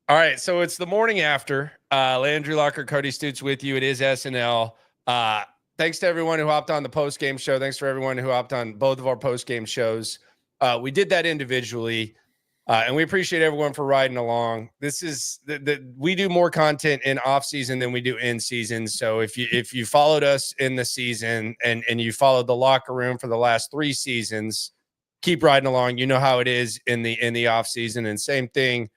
All right, so it's the morning after. Landry Locker, Cody Stoots with you. It is SNL. Thanks to everyone who hopped on the post-game show. Thanks for everyone who hopped on both of our post-game shows. We did that individually, and we appreciate everyone for riding along. This is we do more content in off-season than we do in season. So if you followed us in the season and you followed the locker room for the last 3 seasons, keep riding along. You know how it is in the off-season, and same thing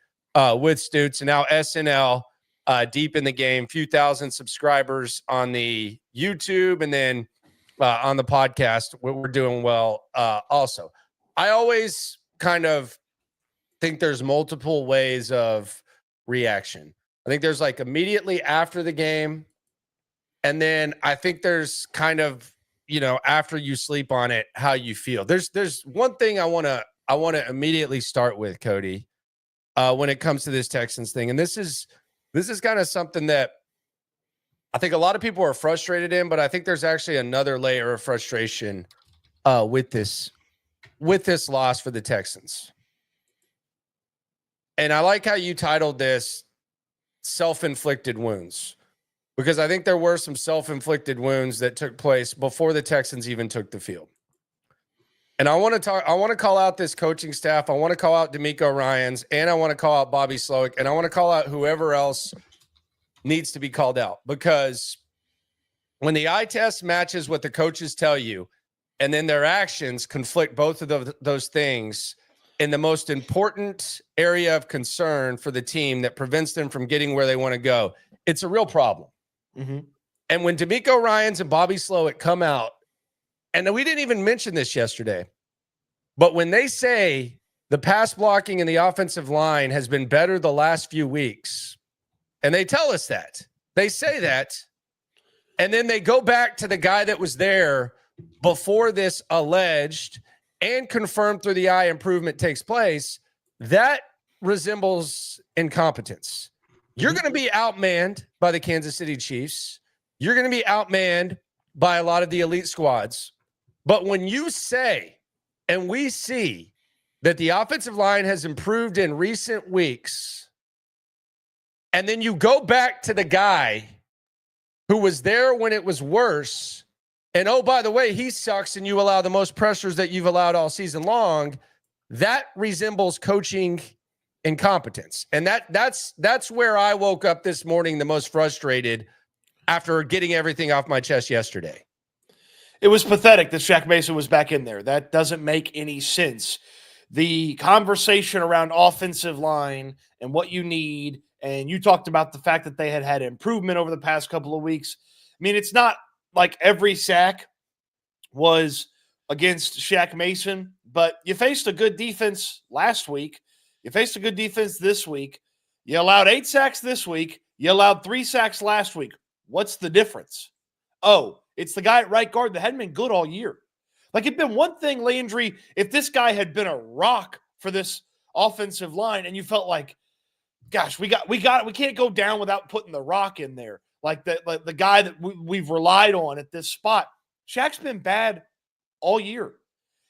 with Stoots. And now SNL deep in the game, few thousand subscribers on the YouTube, and then on the podcast, we're doing well also. I always kind of think there's multiple ways of reaction. I think there's like immediately after the game, and then I think there's kind of, after you sleep on it, how you feel. There's one thing I want to immediately start with, Cody, when it comes to this Texans thing. And this is kind of something that I think a lot of people are frustrated in, but I think there's actually another layer of frustration with this loss for the Texans. And I like how you titled this Self-Inflicted Wounds, because I think there were some self-inflicted wounds that took place before the Texans even took the field. And I want to call out this coaching staff. I want to call out DeMeco Ryans, and I want to call out Bobby Slowick, and I want to call out whoever else needs to be called out, because when the eye test matches what the coaches tell you, and then their actions conflict both of those things in the most important area of concern for the team that prevents them from getting where they want to go, it's a real problem. Mm-hmm. And when DeMeco Ryans and Bobby Slowick come out, and we didn't even mention this yesterday, but when they say the pass blocking and the offensive line has been better the last few weeks, and they tell us that, they say that, and then they go back to the guy that was there before this alleged and confirmed through the eye improvement takes place, that resembles incompetence. You're going to be outmanned by the Kansas City Chiefs. You're going to be outmanned by a lot of the elite squads. But when you say, and we see, that the offensive line has improved in recent weeks, and then you go back to the guy who was there when it was worse, and oh, by the way, he sucks, and you allow the most pressures that you've allowed all season long, that resembles coaching incompetence. And that's where I woke up this morning the most frustrated after getting everything off my chest yesterday. It was pathetic that Shaq Mason was back in there. That doesn't make any sense. The conversation around offensive line and what you need, and you talked about the fact that they had improvement over the past couple of weeks. I mean, it's not like every sack was against Shaq Mason, but you faced a good defense last week. You faced a good defense this week. You allowed 8 sacks this week. You allowed 3 sacks last week. What's the difference? Oh, it's the guy at right guard that hadn't been good all year. Like, it'd been one thing, Landry, if this guy had been a rock for this offensive line and you felt like, gosh, we can't go down without putting the rock in there. Like the guy that we've relied on at this spot. Shaq's been bad all year.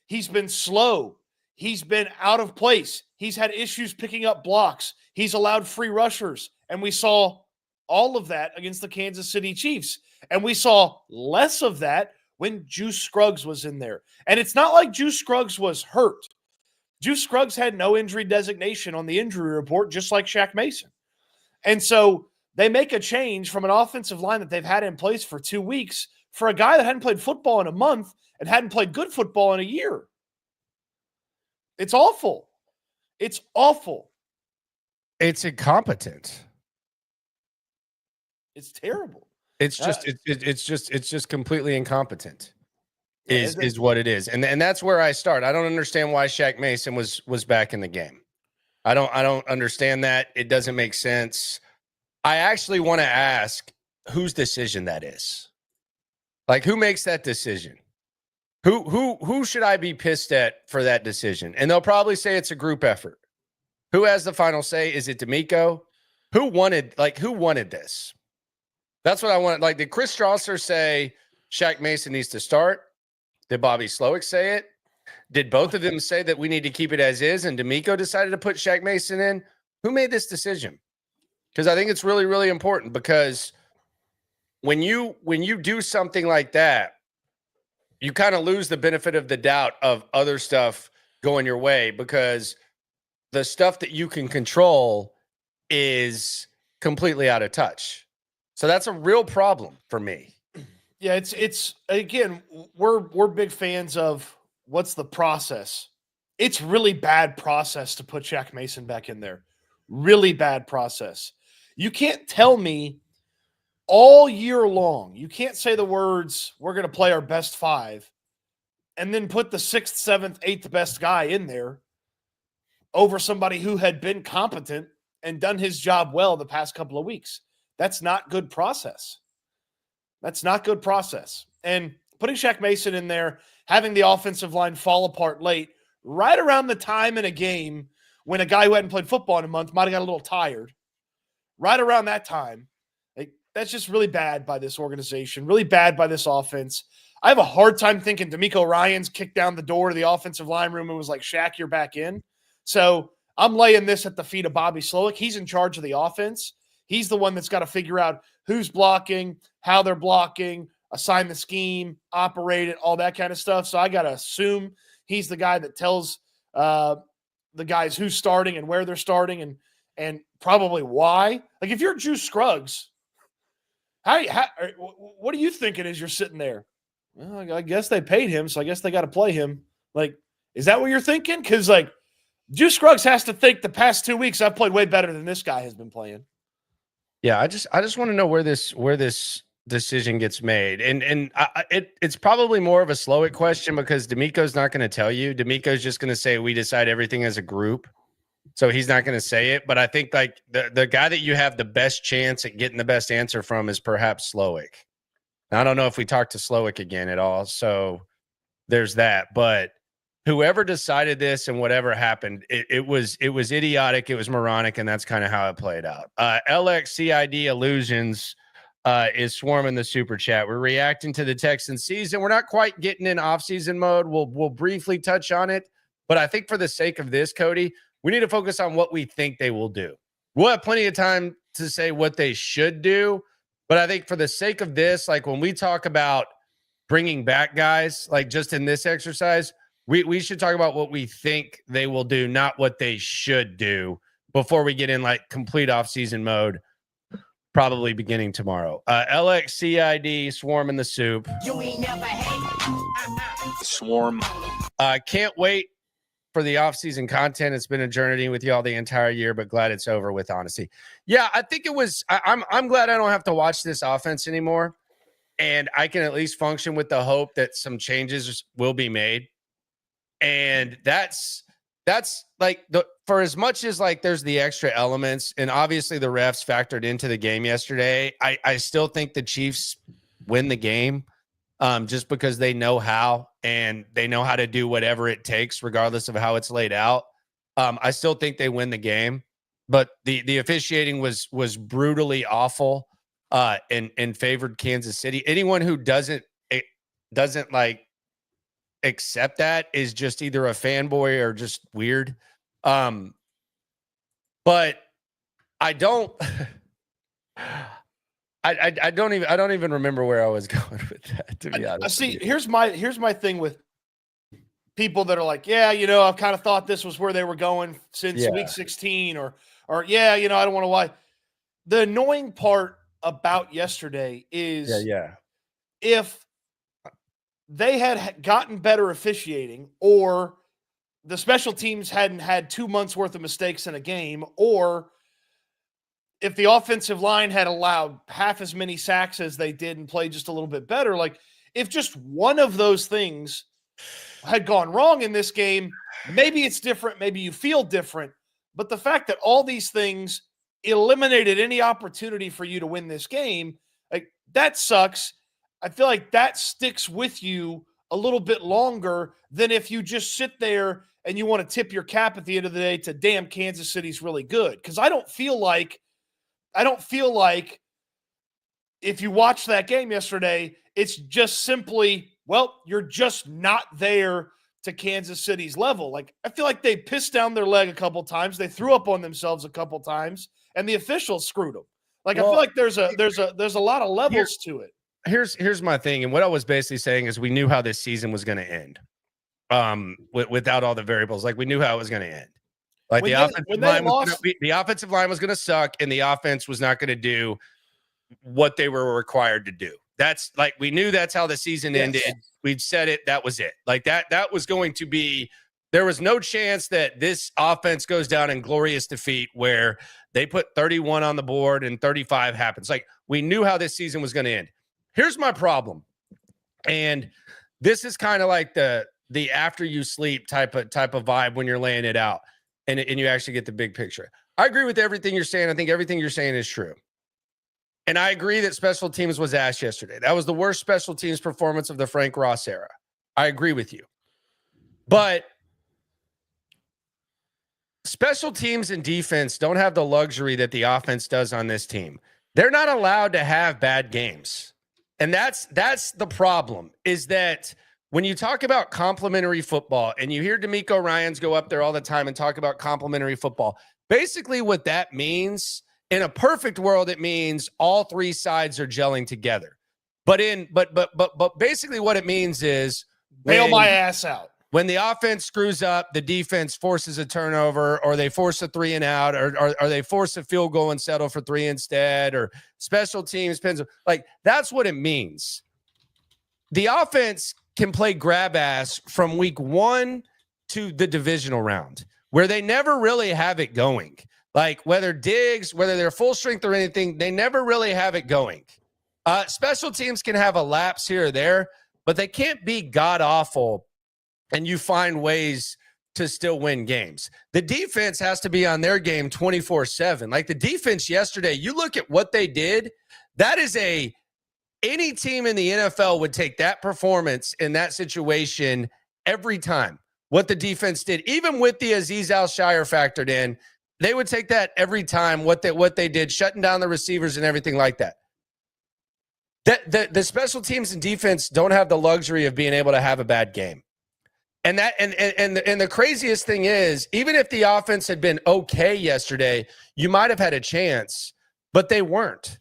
He's been slow. He's been out of place. He's had issues picking up blocks. He's allowed free rushers. And we saw all of that against the Kansas City Chiefs. And we saw less of that when Juice Scruggs was in there. And it's not like Juice Scruggs was hurt. Juice Scruggs had no injury designation on the injury report, just like Shaq Mason. And so they make a change from an offensive line that they've had in place for 2 weeks for a guy that hadn't played football in a month and hadn't played good football in a year. It's awful. It's awful. It's incompetent. It's terrible. It's just completely incompetent. Is what it is. And that's where I start. I don't understand why Shaq Mason was back in the game. I don't understand that. It doesn't make sense. I actually want to ask whose decision that is. Like, who makes that decision? Who should I be pissed at for that decision? And they'll probably say it's a group effort. Who has the final say? Is it DeMeco? Who wanted this? That's what I want. Like, did Chris Strasser say Shaq Mason needs to start? Did Bobby Slowick say it? Did both of them say that we need to keep it as is, and DeMeco decided to put Shaq Mason in? Who made this decision? because I think it's really, really important, because when you do something like that, you kind of lose the benefit of the doubt of other stuff going your way, because the stuff that you can control is completely out of touch. So that's a real problem for me. Yeah, it's again, we're big fans of what's the process. It's really bad process to put Shaq Mason back in there. Really bad process. You can't tell me all year long, you can't say the words, we're going to play our best five, and then put the 6th, 7th, 8th best guy in there over somebody who had been competent and done his job well the past couple of weeks. That's not good process. That's not good process. And putting Shaq Mason in there, having the offensive line fall apart late, right around the time in a game when a guy who hadn't played football in a month might have got a little tired, right around that time, like, that's just really bad by this organization, really bad by this offense. I have a hard time thinking D'Amico Ryans kicked down the door to the offensive line room and was like, Shaq, you're back in. So I'm laying this at the feet of Bobby Slowick. He's in charge of the offense. He's the one that's got to figure out who's blocking, how they're blocking, assign the scheme, operate it, all that kind of stuff. So I got to assume he's the guy that tells the guys who's starting and where they're starting and probably why. Like, if you're Juice Scruggs, what are you thinking as you're sitting there? Well, I guess they paid him, so I guess they got to play him. Like, is that what you're thinking? Because, like, Juice Scruggs has to think the past 2 weeks I've played way better than this guy has been playing. Yeah, I just want to know where this decision gets made, and it's probably more of a Slowick question, because D'Amico's not going to tell you. D'Amico's just going to say we decide everything as a group, so he's not going to say it. But I think, like, the guy that you have the best chance at getting the best answer from is perhaps Slowick. Now, I don't know if we talk to Slowick again at all, so there's that. But whoever decided this and whatever happened, it was idiotic, it was moronic, and that's kind of how it played out. LXCID Illusions is swarming the super chat. We're reacting to the Texans season. We're not quite getting in off-season mode. We'll briefly touch on it, but I think for the sake of this, Cody, we need to focus on what we think they will do. We'll have plenty of time to say what they should do, but I think for the sake of this, like, when we talk about bringing back guys, like, just in this exercise, we should talk about what we think they will do, not what they should do, before we get in, like, complete off-season mode, probably beginning tomorrow. LXCID, Swarm in the Soup. You ain't never hate. Swarm. Can't wait for the off-season content. It's been a journey with y'all the entire year, but glad it's over with, honestly. Yeah, I think it was – I'm glad I don't have to watch this offense anymore, and I can at least function with the hope that some changes will be made. And that's like, for as much as, like, there's the extra elements, and obviously the refs factored into the game yesterday, I still think the Chiefs win the game, just because they know how, and they know how to do whatever it takes, regardless of how it's laid out. I still think they win the game, but the officiating was brutally awful, and favored Kansas City. Anyone who doesn't like accept that is just either a fanboy or just weird. But I don't I don't even remember where I was going with that, to be honest. See, here's my thing with people that are like, yeah, I've kind of thought this was where they were going since week 16, or yeah, I don't want to lie. The annoying part about yesterday is if they had gotten better officiating, or the special teams hadn't had 2 months worth of mistakes in a game, or if the offensive line had allowed half as many sacks as they did and played just a little bit better, like, if just one of those things had gone wrong in this game, maybe it's different, maybe you feel different. But the fact that all these things eliminated any opportunity for you to win this game, like, that sucks. I feel like that sticks with you a little bit longer than if you just sit there and you want to tip your cap at the end of the day to, damn, Kansas City's really good. Because I don't feel like if you watch that game yesterday, it's just simply, well, you're just not there to Kansas City's level. Like, I feel like they pissed down their leg a couple times. They threw up on themselves a couple times, and the officials screwed them. Like, I feel like there's a lot of levels to it. Here's my thing, and what I was basically saying is we knew how this season was going to end. Without all the variables, like we knew how it was going to end. Like the offensive line was going to suck, and the offense was not going to do what they were required to do. That's like we knew that's how the season ended. We'd said it. That was it. Like that was going to be. There was no chance that this offense goes down in glorious defeat where they put 31 on the board and 35 happens. Like we knew how this season was going to end. Here's my problem, and this is kind of like the after you sleep type of vibe when you're laying it out, and you actually get the big picture. I agree with everything you're saying. I think everything you're saying is true. And I agree that special teams was ass yesterday. That was the worst special teams performance of the Frank Ross era. I agree with you. But special teams and defense don't have the luxury that the offense does on this team. They're not allowed to have bad games. And that's the problem, is that when you talk about complimentary football and you hear D'Amico Ryans go up there all the time and talk about complimentary football, basically what that means, in a perfect world, it means all three sides are gelling together. But basically what it means is bail my ass out. When the offense screws up, the defense forces a turnover, or they force a 3 and out, or they force a field goal and settle for 3 instead, or special teams pins. Like that's what it means. The offense can play grab ass from week 1 to the divisional round, where they never really have it going. Like whether they're full strength or anything, they never really have it going. Special teams can have a lapse here or there, but they can't be god awful and you find ways to still win games. The defense has to be on their game 24/7. Like the defense yesterday, you look at what they did, that is any team in the NFL would take that performance in that situation every time. What the defense did, even with the Azeez Al-Shire factored in, they would take that every time, what they did, shutting down the receivers and everything like that. The special teams and defense don't have the luxury of being able to have a bad game. And the craziest thing is, even if the offense had been okay yesterday, you might have had a chance, but they weren't.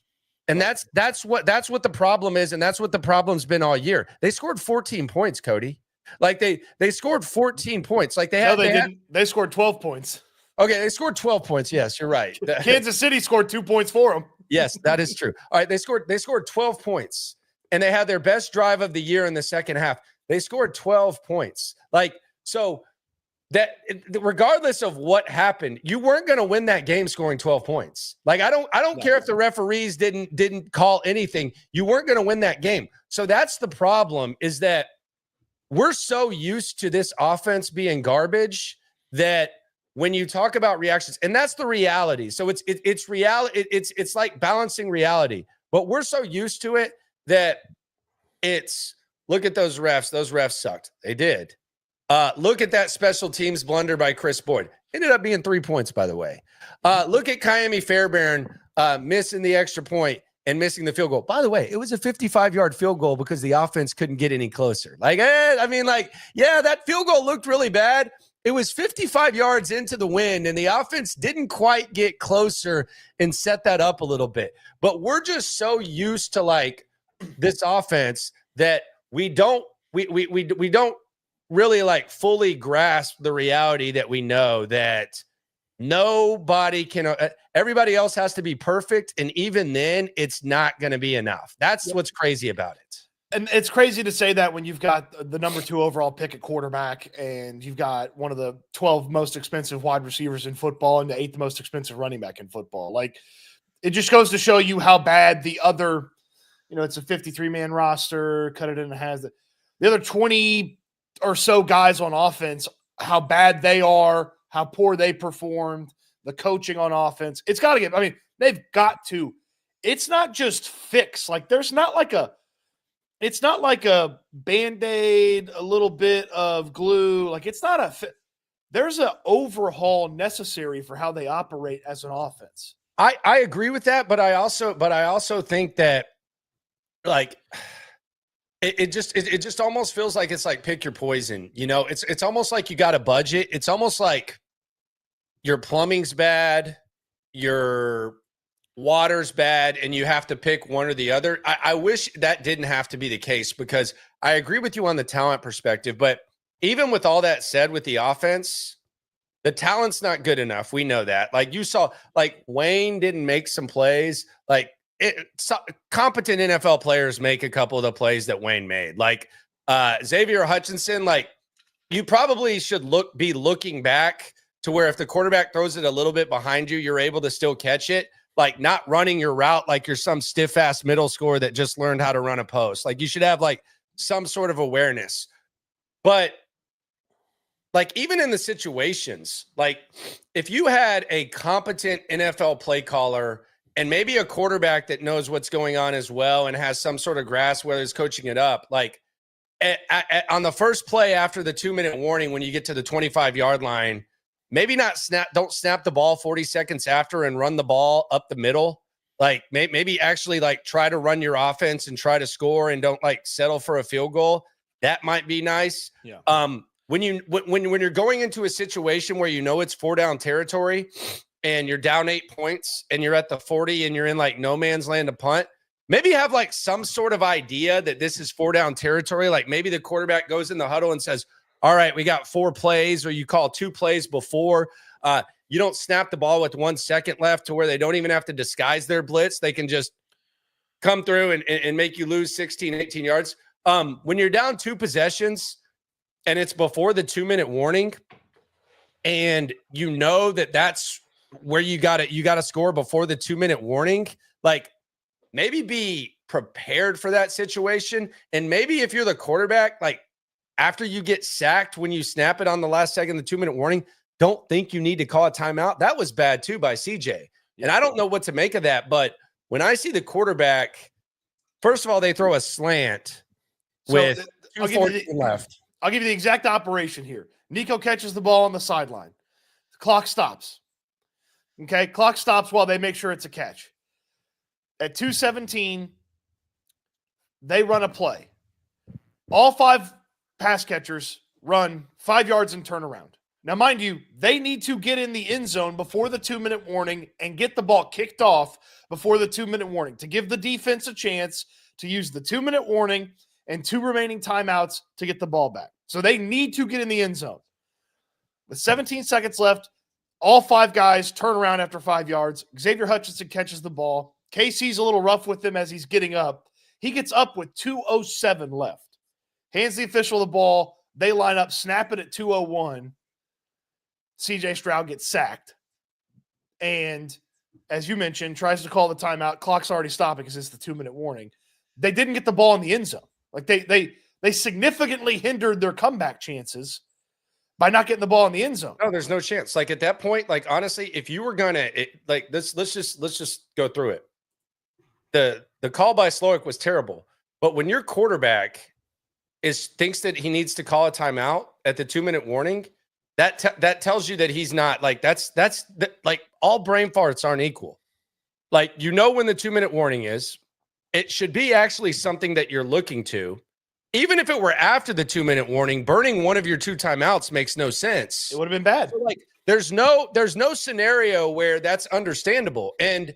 And that's what the problem is, and that's what the problem's been all year. They scored 14 points, Cody. Like they scored 14 points. Like they scored 12 points. Okay, they scored 12 points. Yes, you're right. Kansas City scored 2 points for them. Yes, that is true. All right, they scored 12 points, and they had their best drive of the year in the second half. They scored 12 points. Like, so that regardless of what happened, you weren't going to win that game scoring 12 points. Like, I don't care if the referees didn't call anything. You weren't going to win that game. So that's the problem, is that we're so used to this offense being garbage that when you talk about reactions, and that's the reality. So it's reality. It's like balancing reality, but we're so used to it that it's, look at those refs. Those refs sucked. They did. Look at that special teams blunder by Chris Boyd. Ended up being 3 points, by the way. Look at Kyami Fairbairn missing the extra point and missing the field goal. By the way, it was a 55-yard field goal because the offense couldn't get any closer. That field goal looked really bad. It was 55 yards into the wind, and the offense didn't quite get closer and set that up a little bit. But we're just so used to like this offense that we don't really like fully grasp the reality that we know that nobody can. Everybody else has to be perfect, and even then, it's not going to be enough. That's what's crazy about it. And it's crazy to say that when you've got the number 2 overall pick at quarterback, and you've got one of the 12 most expensive wide receivers in football and the 8th most expensive running back in football. Like, it just goes to show you how bad the other, it's a 53-man roster, cut it in half. The other 20 or so guys on offense, how bad they are, how poor they performed, the coaching on offense. It's got to get, they've got to. It's not just fix. Like, it's not like a Band-Aid, a little bit of glue. Like, it's not there's an overhaul necessary for how they operate as an offense. I agree with that, but I also think that, like, It just almost feels like it's like pick your poison. You know, it's almost like you got a budget. It's almost like your plumbing's bad, your water's bad, and you have to pick one or the other. I wish that didn't have to be the case, because I agree with you on the talent perspective. But even with all that said, with the offense, the talent's not good enough. We know that. Like you saw, like Wayne didn't make some plays. Like competent NFL players make a couple of the plays that Wayne made. Like Xavier Hutchinson, like you probably should be looking back to where if the quarterback throws it a little bit behind you, you're able to still catch it. Like not running your route like you're some stiff-ass middle schooler that just learned how to run a post. Like you should have like some sort of awareness. But like even in the situations, like if you had a competent NFL play caller and maybe a quarterback that knows what's going on as well and has some sort of grasp, whether it's coaching it up, like on the first play after the 2-minute warning, when you get to the 25-yard line, maybe don't snap the ball 40 seconds after and run the ball up the middle. Like maybe actually like try to run your offense and try to score and don't like settle for a field goal. That might be nice. Yeah. When you're going into a situation where you know it's 4-down territory and you're down 8 points and you're at the 40 and you're in like no man's land to punt, maybe have like some sort of idea that this is 4-down territory. Like maybe the quarterback goes in the huddle and says, all right, we got 4 plays, or you call 2 plays before. You don't snap the ball with 1 second left to where they don't even have to disguise their blitz. They can just come through and make you lose 16, 18 yards. When you're down 2 possessions and it's before the 2-minute warning, and you know that that's where you got to score before the 2-minute warning, like maybe be prepared for that situation. And maybe if you're the quarterback, like after you get sacked, when you snap it on the last second, the 2-minute warning, don't think you need to call a timeout. That was bad too by CJ. And I don't know what to make of that. But when I see the quarterback, first of all, they throw a slant with 2:14 left. I'll give you the exact operation here. Nico catches the ball on the sideline. The clock stops. Okay, clock stops while they make sure it's a catch. At 2:17, they run a play. All 5 pass catchers run 5 yards and turn around. Now, mind you, they need to get in the end zone before the 2-minute warning and get the ball kicked off before the 2-minute warning to give the defense a chance to use the 2-minute warning and 2 remaining timeouts to get the ball back. So they need to get in the end zone. With 17 seconds left, all 5 guys turn around after 5 yards. Xavier Hutchinson catches the ball. KC's a little rough with him as he's getting up. He gets up with 2:07 left. Hands the official the ball. They line up, snap it at 2:01. CJ Stroud gets sacked. And as you mentioned, tries to call the timeout. Clock's already stopping because it's the 2-minute warning. They didn't get the ball in the end zone. Like they significantly hindered their comeback chances by not getting the ball in the end zone. No, there's no chance. Like at that point, like honestly, if you were gonna like this, let's just go through it. The call by Slowick was terrible. But when your quarterback thinks that he needs to call a timeout at the 2-minute warning, that tells you that he's not like that's like all brain farts aren't equal. Like you know when the 2-minute warning is, it should be actually something that you're looking to. Even if it were after the 2-minute warning, burning one of your 2 timeouts makes no sense. It would have been bad. So like there's no scenario where that's understandable. And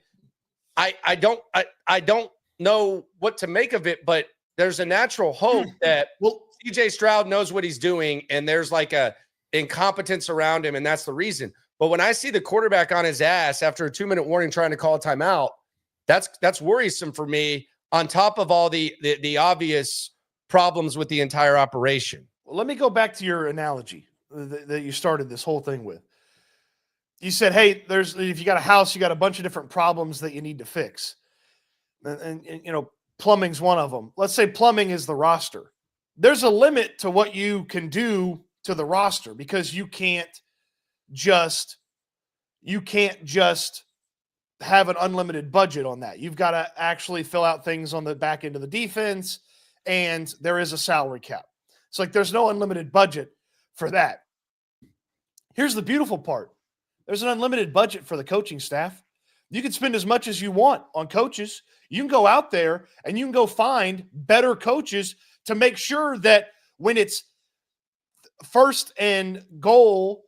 I don't know what to make of it, but there's a natural hope that CJ Stroud knows what he's doing and there's like a incompetence around him, and that's the reason. But when I see the quarterback on his ass after a 2-minute warning trying to call a timeout, that's worrisome for me, on top of all the obvious problems with the entire operation. Well, let me go back to your analogy that you started this whole thing with. You said, hey, if you got a house, you got a bunch of different problems that you need to fix. And you know, plumbing's one of them. Let's say plumbing is the roster. There's a limit to what you can do to the roster, because you can't just have an unlimited budget on that. You've got to actually fill out things on the back end of the defense, and there is a salary cap. It's like there's no unlimited budget for that. Here's the beautiful part. There's an unlimited budget for the coaching staff. You can spend as much as you want on coaches. You can go out there and you can go find better coaches to make sure that when it's first and goal,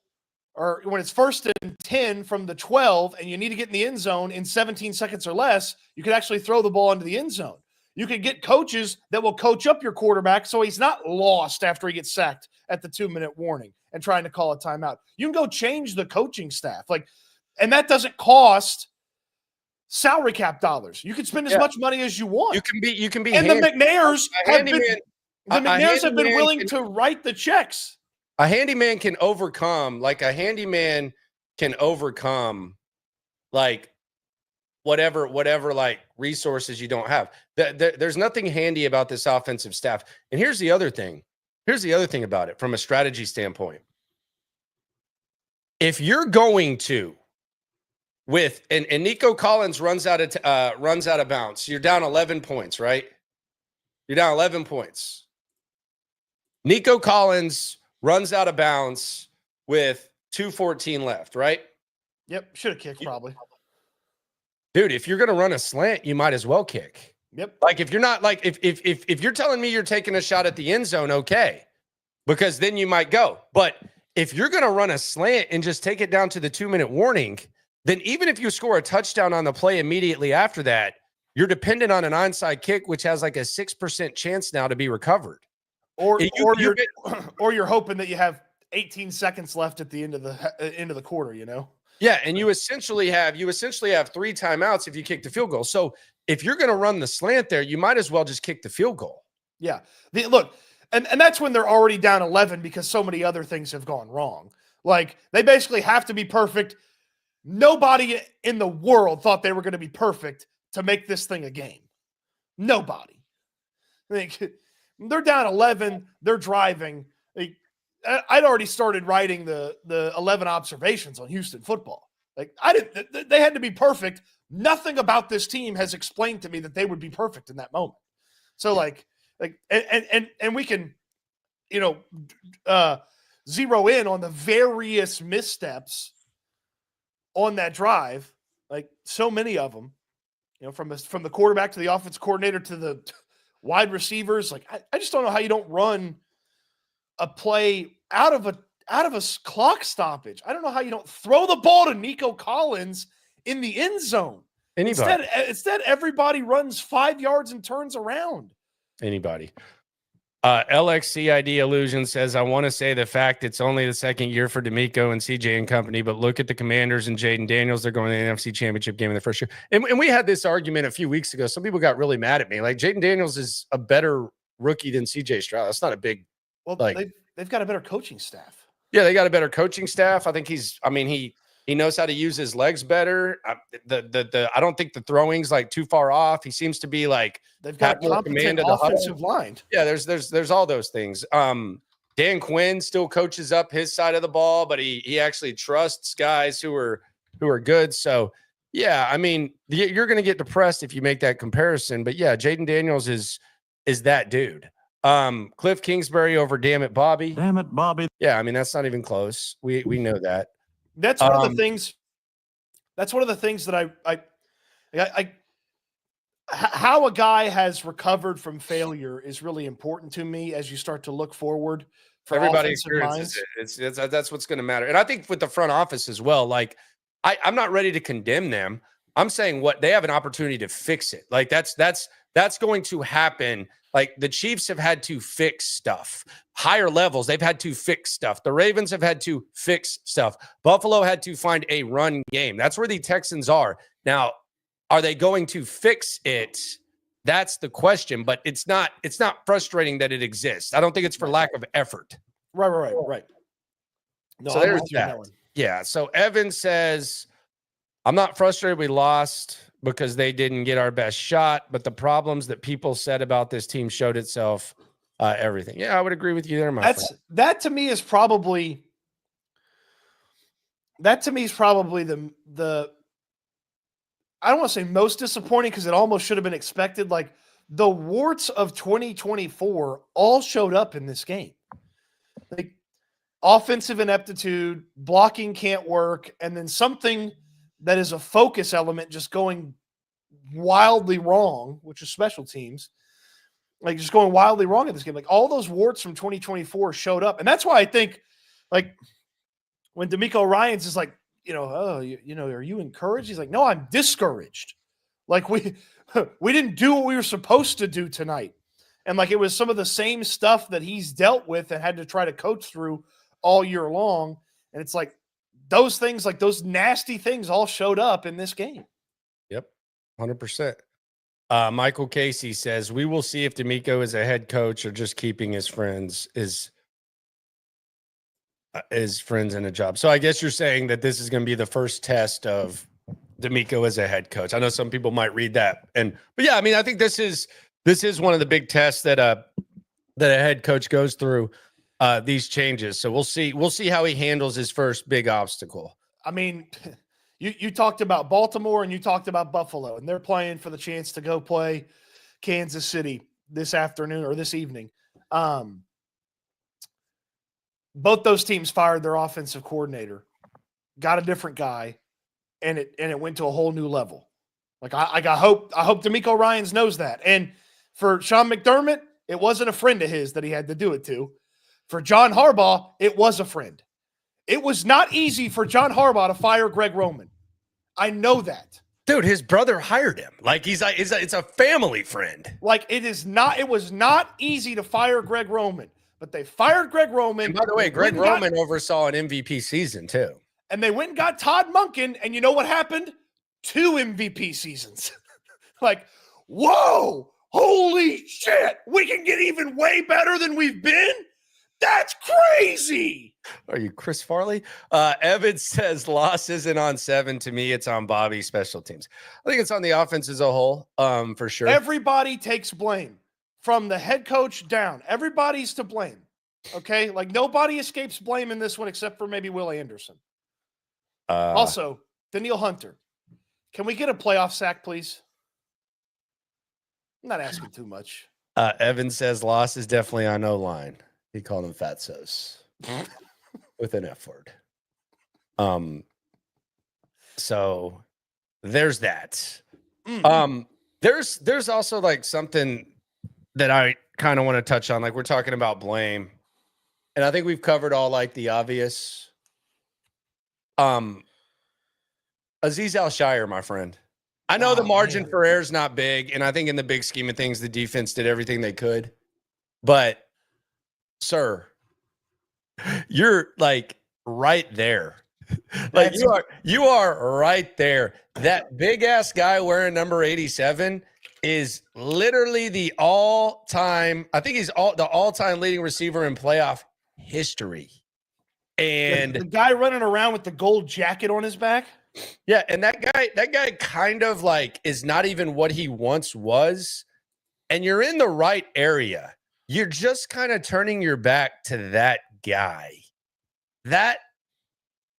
or when it's first and 10 from the 12 and you need to get in the end zone in 17 seconds or less, you can actually throw the ball into the end zone. You can get coaches that will coach up your quarterback so he's not lost after he gets sacked at the 2-minute warning and trying to call a timeout. You can go change the coaching staff. And that doesn't cost salary cap dollars. You can spend as much money as you want. You can be and the McNairs have been willing to write the checks. A handyman can overcome like whatever like resources you don't have. There's nothing handy about this offensive staff. And here's the other thing about it from a strategy standpoint. If you're going to and Nico Collins runs out of bounds, you're down 11 points, right? You're down 11 points. Nico Collins runs out of bounds with 2:14 left, right? Yep, should have kicked probably. Dude, if you're going to run a slant, you might as well kick. Yep. Like if you're not like if you're telling me you're taking a shot at the end zone, okay. Because then you might go. But if you're going to run a slant and just take it down to the 2-minute warning, then even if you score a touchdown on the play immediately after that, you're dependent on an onside kick, which has like a 6% chance now to be recovered. Or you're hoping that you have 18 seconds left at the end of the quarter, you know? Yeah, and you essentially have 3 timeouts if you kick the field goal. So if you're going to run the slant there, you might as well just kick the field goal. Yeah. And that's when they're already down 11 because so many other things have gone wrong. Like, they basically have to be perfect. Nobody in the world thought they were going to be perfect to make this thing a game. Nobody. They're down 11. They're driving. I'd already started writing the 11 observations on Houston football. They had to be perfect. Nothing about this team has explained to me that they would be perfect in that moment. So and we can, zero in on the various missteps on that drive, like so many of them, from the quarterback to the offensive coordinator to the wide receivers. Like, I just don't know how you don't run a play out of a clock stoppage. I don't know how you don't throw the ball to Nico Collins in the end zone. Anybody. Instead, everybody runs 5 yards and turns around. Anybody. LXCID Illusion says, I want to say the fact it's only the second year for D'Amico and CJ and company, but look at the Commanders and Jaden Daniels. They're going to the NFC Championship game in the first year. And we had this argument a few weeks ago. Some people got really mad at me. Like, Jaden Daniels is a better rookie than CJ Stroud. That's not a big – well, they've got a better coaching staff. Yeah, they got a better coaching staff. I think he knows how to use his legs better. I don't think the throwing's like too far off. He seems to be like they've got a competent offensive line. Yeah, there's all those things. Dan Quinn still coaches up his side of the ball, but he actually trusts guys who are good. So yeah, I mean, you're going to get depressed if you make that comparison. But yeah, Jaden Daniels is that dude. Cliff Kingsbury over Damn It Bobby. Damn it, Bobby. Yeah, I mean, that's not even close. We know that. That's one of the things. That's one of the things that I how a guy has recovered from failure is really important to me as you start to look forward. For everybody experiences it. That's what's going to matter. And I think with the front office as well, like I'm not ready to condemn them. I'm saying what they have an opportunity to fix it. Like that's going to happen. Like, the Chiefs have had to fix stuff. Higher levels, they've had to fix stuff. The Ravens have had to fix stuff. Buffalo had to find a run game. That's where the Texans are. Now, are they going to fix it? That's the question. But it's not frustrating that it exists. I don't think it's for lack of effort. Right. No, so there's that. Yeah. So Evan says, I'm not frustrated we lost because they didn't get our best shot, but the problems that people said about this team showed itself, everything. Yeah, I would agree with you there, my friend. That to me is probably the I don't want to say most disappointing because it almost should have been expected. Like, the warts of 2024 all showed up in this game. Like, offensive ineptitude, blocking can't work, and then something that is a focus element just going wildly wrong, which is special teams. like just going wildly wrong in this game. Like all those warts from 2024 showed up. And that's why I think like when D'Amico Ryans is like, are you encouraged? He's like, no, I'm discouraged. Like we didn't do what we were supposed to do tonight. And like, it was some of the same stuff that he's dealt with and had to try to coach through all year long. And it's like those things, like those nasty things all showed up in this game. Yep. 100%. Michael Casey says, we will see if D'Amico is a head coach or just keeping his friends in a job. So I guess you're saying that this is going to be the first test of D'Amico as a head coach. I know some people might read that. But yeah, I mean, I think this is one of the big tests that a head coach goes through these changes. So we'll see how he handles his first big obstacle. I mean, you talked about Baltimore and you talked about Buffalo, and they're playing for the chance to go play Kansas City this afternoon or this evening. Both those teams fired their offensive coordinator, got a different guy, and it went to a whole new level. Like I hope D'Amico Ryans knows that. And for Sean McDermott, it wasn't a friend of his that he had to do it to. For John Harbaugh, it was a friend. It was not easy for John Harbaugh to fire Greg Roman. I know that. Dude, his brother hired him. Like it's a family friend. Like it was not easy to fire Greg Roman, but they fired Greg Roman. And by the way, Greg Roman oversaw an MVP season too. And they went and got Todd Monken, and you know what happened? 2 MVP seasons. Like, whoa, holy shit, we can get even way better than we've been? That's crazy. Are you Chris Farley? Evan says loss isn't on 7. To me, it's on Bobby's special teams. I think it's on the offense as a whole, for sure. Everybody takes blame from the head coach down. Everybody's to blame. Okay? Like nobody escapes blame in this one except for maybe Will Anderson. Also, Daniil Hunter. Can we get a playoff sack, please? I'm not asking too much. Evan says loss is definitely on O-line. He called him Fatsos with an F word. So there's that. There's also like something that I kind of want to touch on. Like we're talking about blame, and I think we've covered all like the obvious. Azeez Al-Shire, my friend. I know the margin for error is not big, and I think in the big scheme of things, the defense did everything they could. But sir, you're like right there. Like you are right there. That big ass guy wearing number 87 is literally the all-time, I think he's the all-time leading receiver in playoff history. And the guy running around with the gold jacket on his back. Yeah, and that guy kind of like is not even what he once was. And you're in the right area. You're just kind of turning your back to that guy. That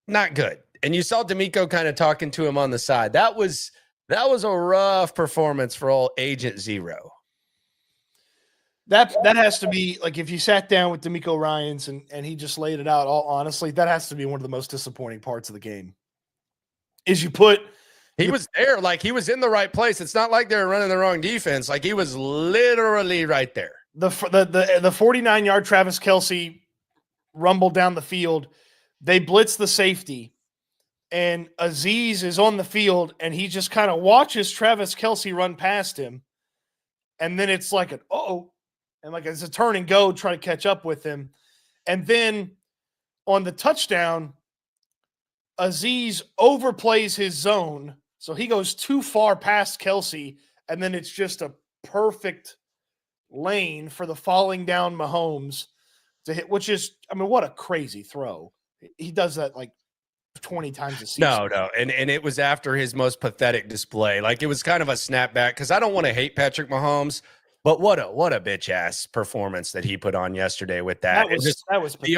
not good. And you saw D'Amico kind of talking to him on the side. That was a rough performance for old Agent Zero. That has to be like if you sat down with D'Amico Ryans and he just laid it out. All honestly, that has to be one of the most disappointing parts of the game. Is he was there, like he was in the right place. It's not like they were running the wrong defense. Like he was literally right there. The 49-yard Travis Kelce rumbled down the field. They blitz the safety, and Azeez is on the field, and he just kind of watches Travis Kelce run past him, and then it's like and like it's a turn and go, try to catch up with him, and then on the touchdown, Azeez overplays his zone, so he goes too far past Kelce, and then it's just a perfect lane for the falling down Mahomes to hit, which is, I mean, what a crazy throw. He does that like 20 times a season. No. And it was after his most pathetic display. Like it was kind of a snapback because I don't want to hate Patrick Mahomes, but what a bitch ass performance that he put on yesterday with that. That was the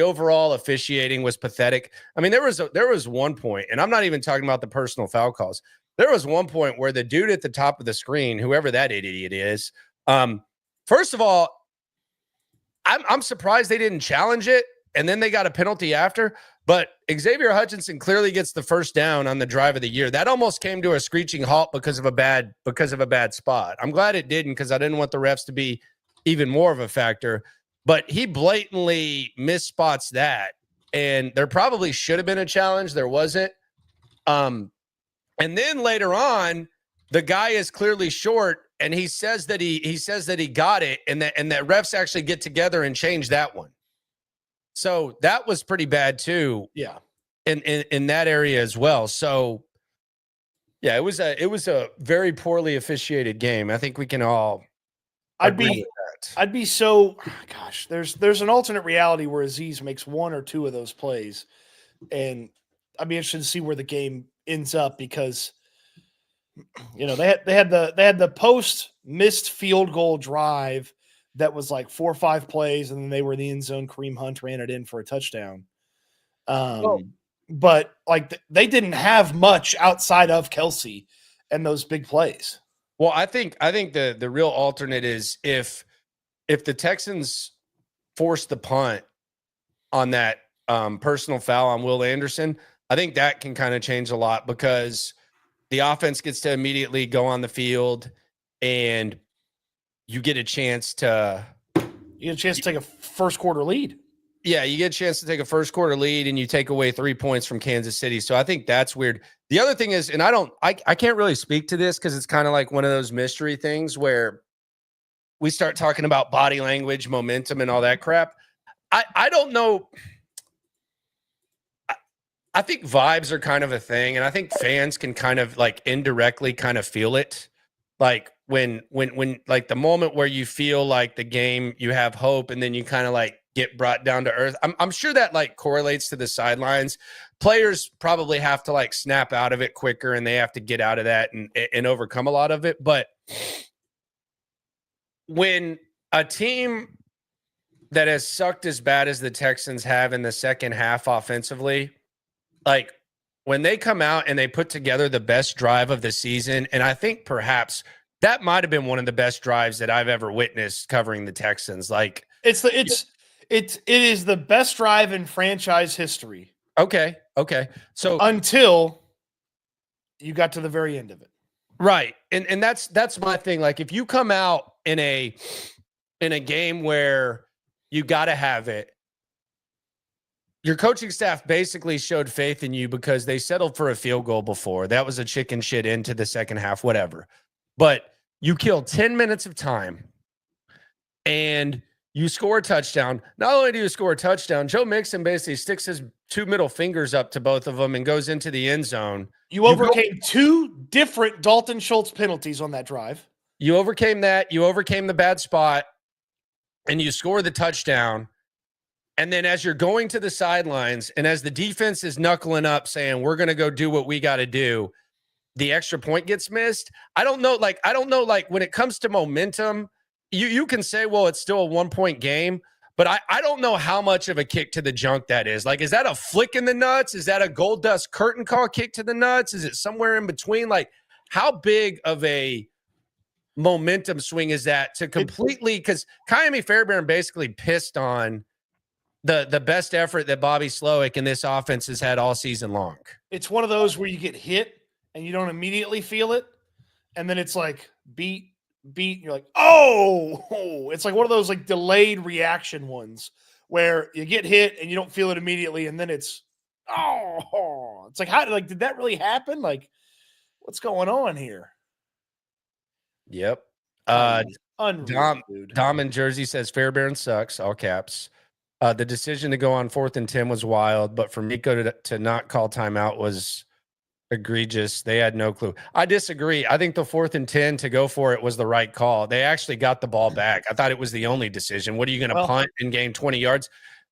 overall officiating was pathetic. I mean, there was one point, and I'm not even talking about the personal foul calls. There was one point where the dude at the top of the screen, whoever that idiot is, first of all, I'm surprised they didn't challenge it and then they got a penalty after. But Xavier Hutchinson clearly gets the first down on the drive of the year. That almost came to a screeching halt because of a bad spot. I'm glad it didn't, because I didn't want the refs to be even more of a factor. But he blatantly misspots that, and there probably should have been a challenge. There wasn't. And then later on, the guy is clearly short, and he says that he got it, and that refs actually get together and change that one. So that was pretty bad too. Yeah. In that area as well. So yeah, it was a very poorly officiated game. I think we can all agree with that. I'd be so gosh, there's an alternate reality where Aziz makes one or two of those plays, and I'd be interested to see where the game ends up, because they had the post missed field goal drive that was like 4 or 5 plays, and then they were in the end zone. Kareem Hunt ran it in for a touchdown. But like they didn't have much outside of Kelsey and those big plays. Well, I think the real alternate is if the Texans force the punt on that personal foul on Will Anderson, I think that can kind of change a lot, because the offense gets to immediately go on the field, and you get a chance to take a first quarter lead. Yeah, you get a chance to take a first quarter lead, and you take away 3 points from Kansas City. So I think that's weird. The other thing is, and I can't really speak to this because it's kind of like one of those mystery things where we start talking about body language, momentum, and all that crap. I don't know. I think vibes are kind of a thing, and I think fans can kind of like indirectly kind of feel it. Like when like the moment where you feel like the game, you have hope, and then you kind of like get brought down to earth. I'm sure that like correlates to the sidelines. Players probably have to like snap out of it quicker, and they have to get out of that and overcome a lot of it. But when a team that has sucked as bad as the Texans have in the second half offensively, like when they come out and they put together the best drive of the season, and I think perhaps that might have been one of the best drives that I've ever witnessed covering the Texans. Like it is the best drive in franchise history. Okay. So until you got to the very end of it. Right. And that's my thing. Like if you come out in a game where you got to have it, your coaching staff basically showed faith in you because they settled for a field goal before. That was a chicken shit into the second half, whatever. But you killed 10 minutes of time and you score a touchdown. Not only do you score a touchdown, Joe Mixon basically sticks his 2 middle fingers up to both of them and goes into the end zone. You overcame 2 different Dalton Schultz penalties on that drive. You overcame that. You overcame the bad spot, and you score the touchdown. And then as you're going to the sidelines and as the defense is knuckling up saying, we're going to go do what we got to do, the extra point gets missed. I don't know. Like when it comes to momentum, you can say, well, it's still a 1-point game, but I don't know how much of a kick to the junk that is. Like, is that a flick in the nuts? Is that a gold dust curtain call kick to the nuts? Is it somewhere in between? Like, how big of a momentum swing is that to completely, because Kyamie Fairbairn basically pissed on the best effort that Bobby Slowick and this offense has had all season long. It's one of those where you get hit and you don't immediately feel it, and then it's like beat, and you're like, oh, it's like one of those like delayed reaction ones where you get hit and you don't feel it immediately, and then it's it's like, how, like, did that really happen? Like, what's going on here? Yep. Unreal, Dom in Jersey says Fairbairn sucks, all caps. The decision to go on 4th and 10 was wild, but for Miko to not call timeout was egregious. They had no clue. I disagree. I think the 4th and 10 to go for it was the right call. They actually got the ball back. I thought it was the only decision. What are you going to punt and gain 20 yards?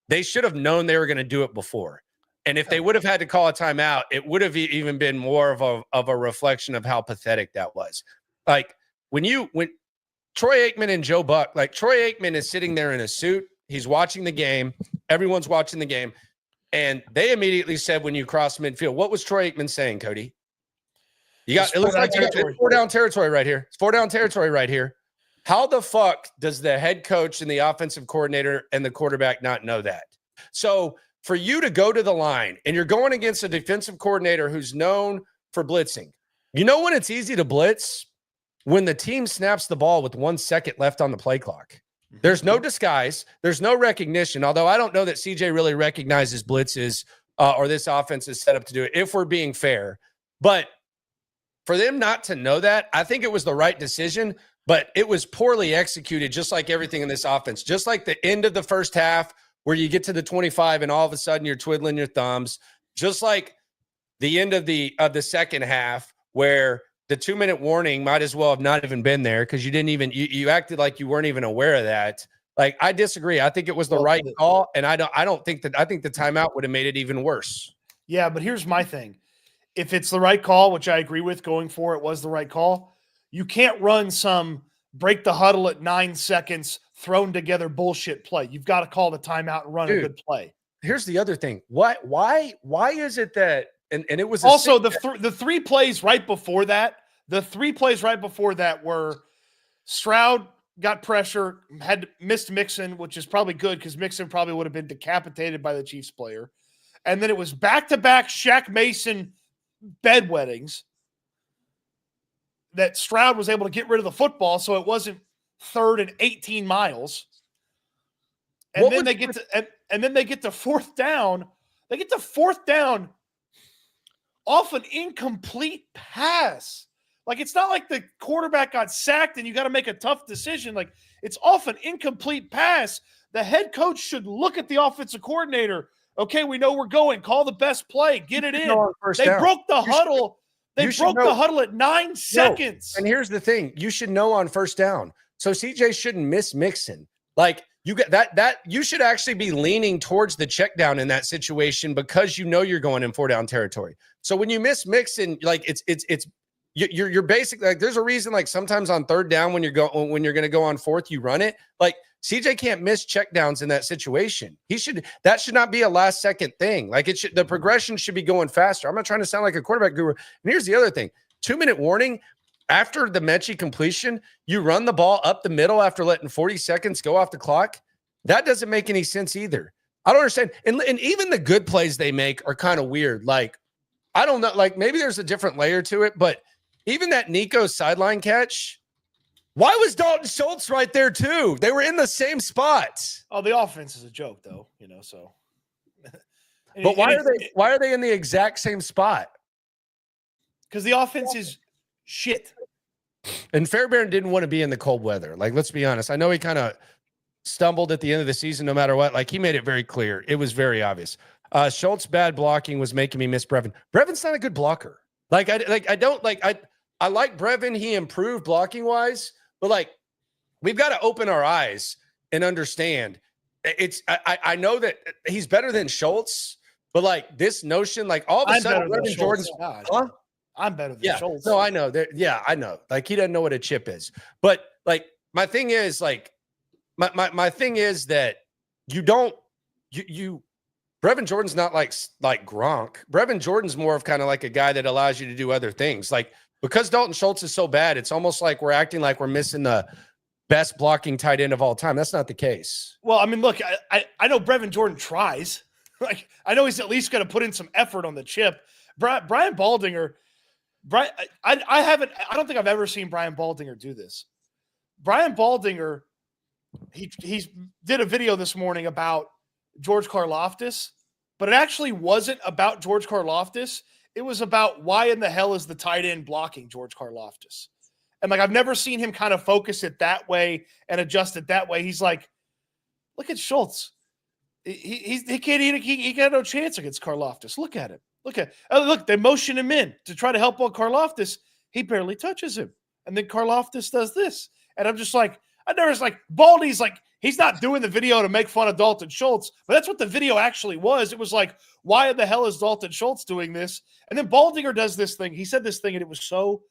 They should have known they were going to do it before. And if they would have had to call a timeout, it would have even been more of a reflection of how pathetic that was. Like when Troy Aikman and Joe Buck, like Troy Aikman is sitting there in a suit. He's watching the game. Everyone's watching the game. And they immediately said, when you cross midfield, what was Troy Aikman saying, Cody? It looks like it's 4-down territory right here. It's 4-down territory right here. How the fuck does the head coach and the offensive coordinator and the quarterback not know that? So for you to go to the line and you're going against a defensive coordinator who's known for blitzing, you know when it's easy to blitz? When the team snaps the ball with 1 second left on the play clock. There's no disguise. There's no recognition, although I don't know that CJ really recognizes blitzes or this offense is set up to do it, if we're being fair. But for them not to know that, I think it was the right decision, but it was poorly executed, just like everything in this offense. Just like the end of the first half where you get to the 25 and all of a sudden you're twiddling your thumbs. Just like the end of the second half where the 2-minute warning might as well have not even been there because you didn't even you acted like you weren't even aware of that. Like, I disagree. I think it was the right call, and I think the timeout would have made it even worse. Yeah, but here's my thing. If it's the right call, which I agree with, going for it was the right call, you can't run some break the huddle at 9 seconds, thrown together bullshit play. You've got to call the timeout and run a good play. Here's the other thing. Why is it that and it was also the 3 plays right before that. The 3 plays right before that were Stroud got pressure, had missed Mixon, which is probably good because Mixon probably would have been decapitated by the Chiefs player. And then it was back-to-back Shaq Mason bedwettings that Stroud was able to get rid of the football, so it wasn't 3rd and 18 miles. And then they get to 4th down. They get to 4th down off an incomplete pass. Like, it's not like the quarterback got sacked and you got to make a tough decision. Like, it's off an incomplete pass. The head coach should look at the offensive coordinator. Okay, we know we're going. Call the best play. Get it in. They broke the huddle. They broke the huddle at 9 seconds. And here's the thing. You should know on 1st down. So CJ shouldn't miss Mixon. Like, you get that you should actually be leaning towards the check down in that situation because you know you're going in 4-down territory. So when you miss Mixon, like, you're basically like, there's a reason, like, sometimes on 3rd down when you're going to go on 4th, you run it. Like, CJ can't miss checkdowns in that situation. That should not be a last second thing. Like, the progression should be going faster. I'm not trying to sound like a quarterback guru. And here's the other thing. 2-minute warning after the Mechie completion, you run the ball up the middle after letting 40 seconds go off the clock. That doesn't make any sense either. I don't understand. And even the good plays they make are kind of weird. Like, I don't know, like, maybe there's a different layer to it, but even that Nico sideline catch, why was Dalton Schultz right there too? They were in the same spot. Oh, the offense is a joke, though, so. But why are they in the exact same spot? Because the offense is shit. And Fairbairn didn't want to be in the cold weather. Like, let's be honest. I know he kind of stumbled at the end of the season no matter what. Like, he made it very clear. It was very obvious. Schultz bad blocking was making me miss Brevin. Brevin's not a good blocker. I like Brevin. He improved blocking wise, but, like, we've got to open our eyes and understand I know that he's better than Schultz, but, like, this notion, like, all of a sudden Brevin Jordan's, I'm better than Schultz. No, I know that. Yeah, I know. Like, he doesn't know what a chip is, but, like, my thing is, like, my thing is that Brevin Jordan's not like Gronk. Brevin Jordan's more of kind of like a guy that allows you to do other things. Like, because Dalton Schultz is so bad, it's almost like we're acting like we're missing the best blocking tight end of all time. That's not the case. Well, I mean, look, I know Brevin Jordan tries. Like, I know he's at least going to put in some effort on the chip. Brian Baldinger, I don't think I've ever seen Brian Baldinger do this. Brian Baldinger, he did a video this morning about George Karlaftis, but it actually wasn't about George Karlaftis. It was about why in the hell is the tight end blocking George Karlaftis? And, like, I've never seen him kind of focus it that way and adjust it that way. He's like, look at Schultz. He got no chance against Karlaftis. Look at him. Look, they motion him in to try to help out Karlaftis. He barely touches him. And then Karlaftis does this. And I'm just like, Baldy's like, he's not doing the video to make fun of Dalton Schultz, but that's what the video actually was. It was like, why in the hell is Dalton Schultz doing this? And then Baldinger does this thing. He said this thing, and it was so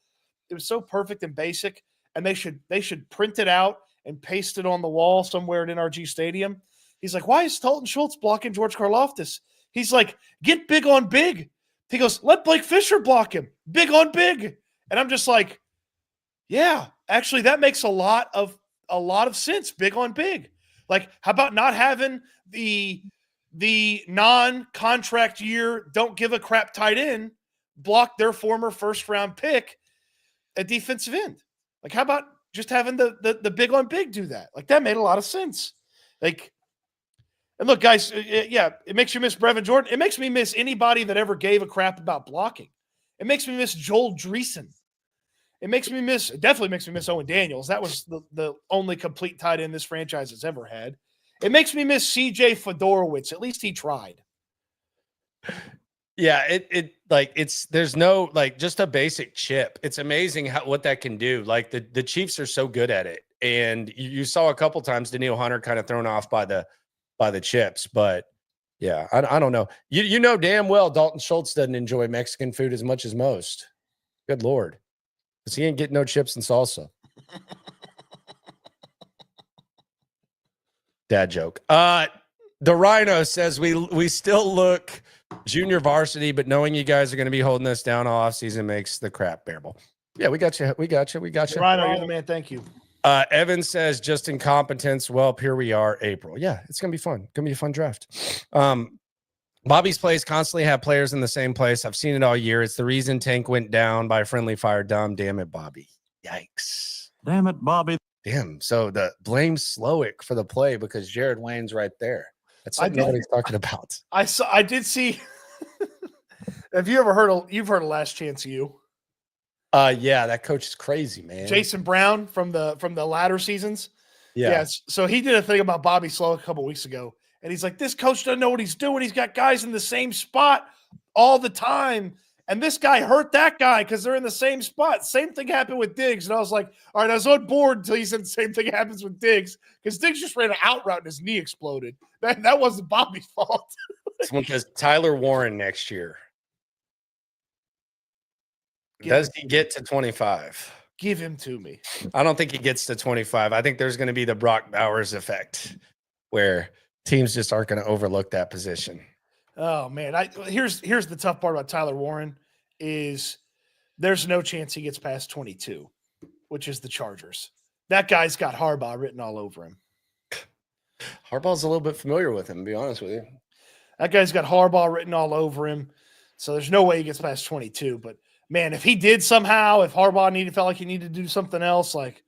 perfect and basic. And they should print it out and paste it on the wall somewhere at NRG Stadium. He's like, why is Dalton Schultz blocking George Karlaftis? He's like, get big on big. He goes, let Blake Fisher block him. Big on big. And I'm just like, yeah, actually, that makes a lot of sense. Big on big. Like, how about not having the the non-contract year, don't give a crap tight end block their former first-round pick at defensive end. Like, how about just having the big on big do that? Like, that made a lot of sense. Like, and look, guys, it makes you miss Brevin Jordan. It makes me miss anybody that ever gave a crap about blocking. It makes me miss Joel Dreesen. It definitely makes me miss Owen Daniels. That was the only complete tight end this franchise has ever had. It makes me miss CJ Fedorowicz. At least he tried. Yeah, there's no, like, just a basic chip. It's amazing what that can do. Like, the Chiefs are so good at it. And you saw a couple times Daniil Hunter kind of thrown off by the chips. But yeah, I don't know. You know damn well Dalton Schultz doesn't enjoy Mexican food as much as most. Good Lord. Because he ain't getting no chips and salsa. Dad joke. The Rhino says we still look junior varsity, but knowing you guys are going to be holding us down all offseason makes the crap bearable. Yeah, we got you. Rhino, you're the man. Thank you. Evan says just incompetence. Well, here we are, April. Yeah, it's going to be fun. Going to be a fun draft. Bobby's plays constantly have players in the same place. I've seen it all year. It's the reason Tank went down by friendly fire. Dumb. Damn it, Bobby. Yikes. Damn it, Bobby. Damn. So the blame Slowick for the play because Jared Wayne's right there. That's something nobody's talking about. I did see. Have you ever you've heard of Last Chance U? Yeah, that coach is crazy, man. Jason Brown from the latter seasons. Yeah. Yes. So he did a thing about Bobby Slowick a couple weeks ago. And he's like, this coach doesn't know what he's doing. He's got guys in the same spot all the time. And this guy hurt that guy because they're in the same spot. Same thing happened with Diggs. And I was like, all right, I was on board until he said the same thing happens with Diggs because Diggs just ran an out route and his knee exploded. That wasn't Bobby's fault. Someone says Tyler Warren next year. Does he get to 25? Give him to me. I don't think he gets to 25. I think there's going to be the Brock Bowers effect where teams just aren't going to overlook that position. Oh, man. Here's the tough part about Tyler Warren is there's no chance he gets past 22, which is the Chargers. That guy's got Harbaugh written all over him. Harbaugh's a little bit familiar with him, to be honest with you. That guy's got Harbaugh written all over him. So there's no way he gets past 22. But, man, if he did somehow, if Harbaugh felt like he needed to do something else, like,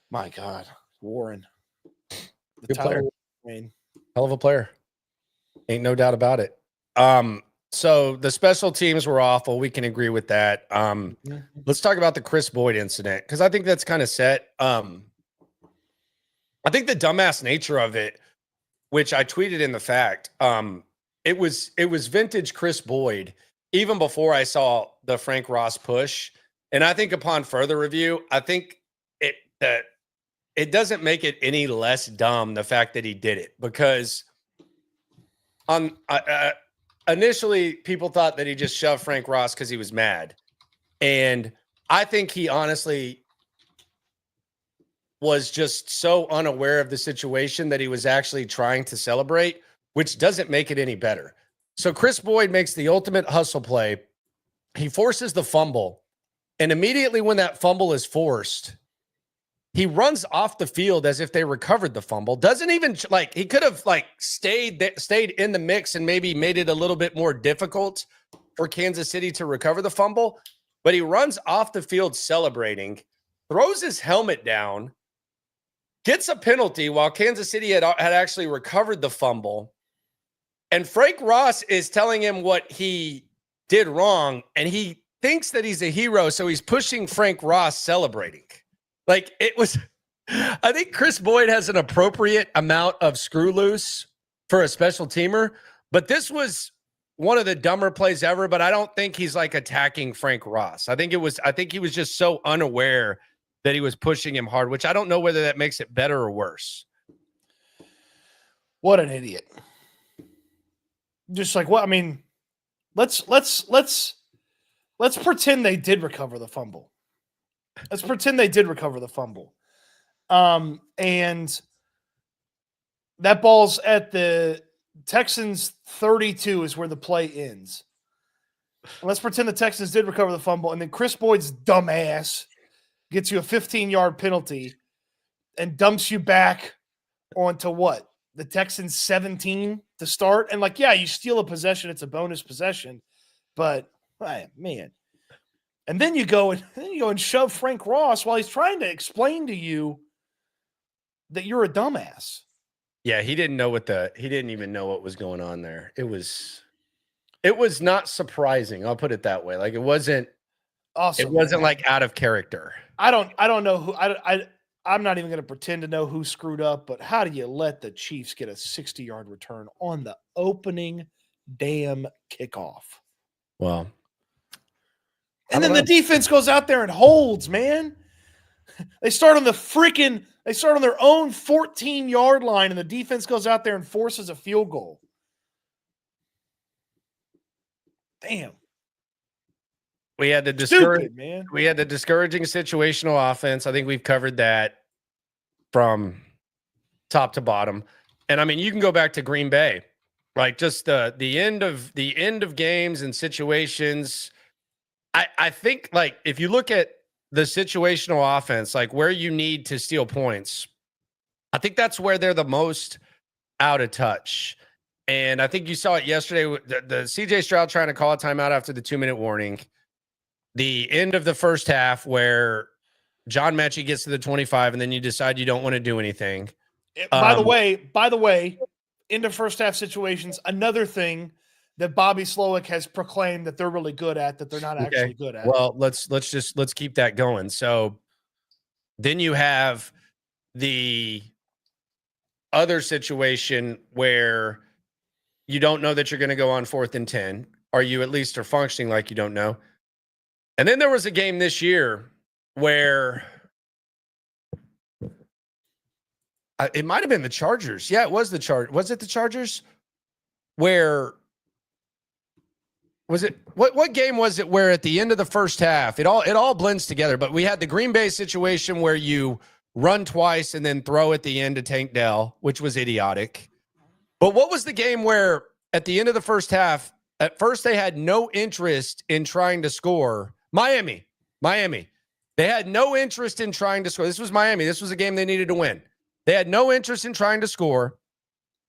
my God, Warren. Good player. Warren. Hell of a player. Ain't no doubt about it. So the special teams were awful. We can agree with that. Let's talk about the Chris Boyd incident because I think that's kind of set. I think the dumbass nature of it, which I tweeted in the fact, it was vintage Chris Boyd even before I saw the Frank Ross push. And I think upon further review, I think it doesn't make it any less dumb the fact that he did it because initially people thought that he just shoved Frank Ross because he was mad. And I think he honestly was just so unaware of the situation that he was actually trying to celebrate, which doesn't make it any better. So Chris Boyd makes the ultimate hustle play. He forces the fumble. And immediately when that fumble is forced, he runs off the field as if they recovered the fumble. Doesn't even he could have stayed in the mix and maybe made it a little bit more difficult for Kansas City to recover the fumble. But he runs off the field celebrating, throws his helmet down, gets a penalty while Kansas City had actually recovered the fumble. And Frank Ross is telling him what he did wrong. And he thinks that he's a hero. So he's pushing Frank Ross celebrating. I think Chris Boyd has an appropriate amount of screw loose for a special teamer, but this was one of the dumber plays ever, but I don't think he's attacking Frank Ross. I think he was just so unaware that he was pushing him hard, which I don't know whether that makes it better or worse. What an idiot. Just let's pretend they did recover the fumble. Let's pretend they did recover the fumble. And that ball's at the Texans 32 is where the play ends. And let's pretend the Texans did recover the fumble, and then Chris Boyd's dumbass gets you a 15-yard penalty and dumps you back onto what? The Texans 17? to start. And like, yeah, you steal a possession, it's a bonus possession, but man. And then you go and shove Frank Ross while he's trying to explain to you that you're a dumbass. Yeah, he didn't even know what was going on there. It was not surprising. I'll put it that way. Like it wasn't awesome. It wasn't like out of character. I don't know who I'm not even going to pretend to know who screwed up, but how do you let the Chiefs get a 60-yard return on the opening damn kickoff? Well, and then the defense goes out there and holds, man. They start on their own 14-yard line, and the defense goes out there and forces a field goal. Damn. We had the discouraging situational offense. I think we've covered that from top to bottom. And I mean, you can go back to Green Bay, like just the end of games and situations. I think like if you look at the situational offense, like where you need to steal points, I think that's where they're the most out of touch. And I think you saw it yesterday with the CJ Stroud trying to call a timeout after the 2-minute warning. The end of the first half where John Mechie gets to the 25 and then you decide you don't want to do anything. By the way, end of first half situations, another thing that Bobby Slowick has proclaimed that they're really good at, that they're not actually good at. Well, let's keep that going. So then you have the other situation where you don't know that you're going to go on 4th and 10, or you at least are functioning like you don't know. And then there was a game this year where it might have been the Chargers. Yeah, it was the Chargers. Was it the Chargers? Where was it? What game was it where at the end of the first half, it all blends together, but we had the Green Bay situation where you run twice and then throw at the end to Tank Dell, which was idiotic. But what was the game where at the end of the first half, at first they had no interest in trying to score? Miami. They had no interest in trying to score. This was Miami. This was a game they needed to win. They had no interest in trying to score.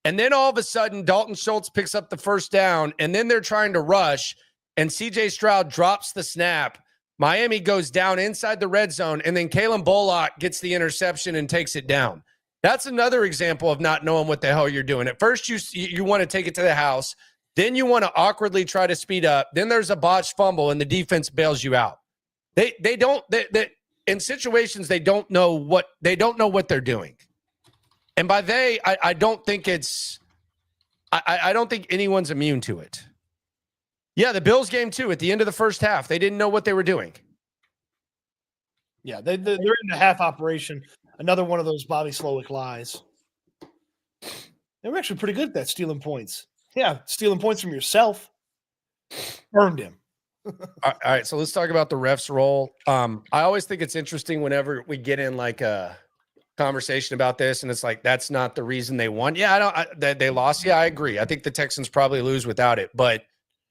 And then all of a sudden, Dalton Schultz picks up the first down, and then they're trying to rush, and CJ Stroud drops the snap. Miami goes down inside the red zone, and then Kalen Bullock gets the interception and takes it down. That's another example of not knowing what the hell you're doing. At first, you want to take it to the house. Then you want to awkwardly try to speed up. Then there's a botched fumble, and the defense bails you out. They in situations they don't know what they're doing. And by I don't think I don't think anyone's immune to it. Yeah, the Bills game too. At the end of the first half, they didn't know what they were doing. Yeah, they're in a half operation. Another one of those Bobby Slowick lies. They were actually pretty good at that, stealing points. Yeah, stealing points from yourself. Earned him. All right, so let's talk about the refs' role. I always think it's interesting whenever we get in like a conversation about this, and it's like that's not the reason they won. Yeah, they lost. Yeah, I agree. I think the Texans probably lose without it, but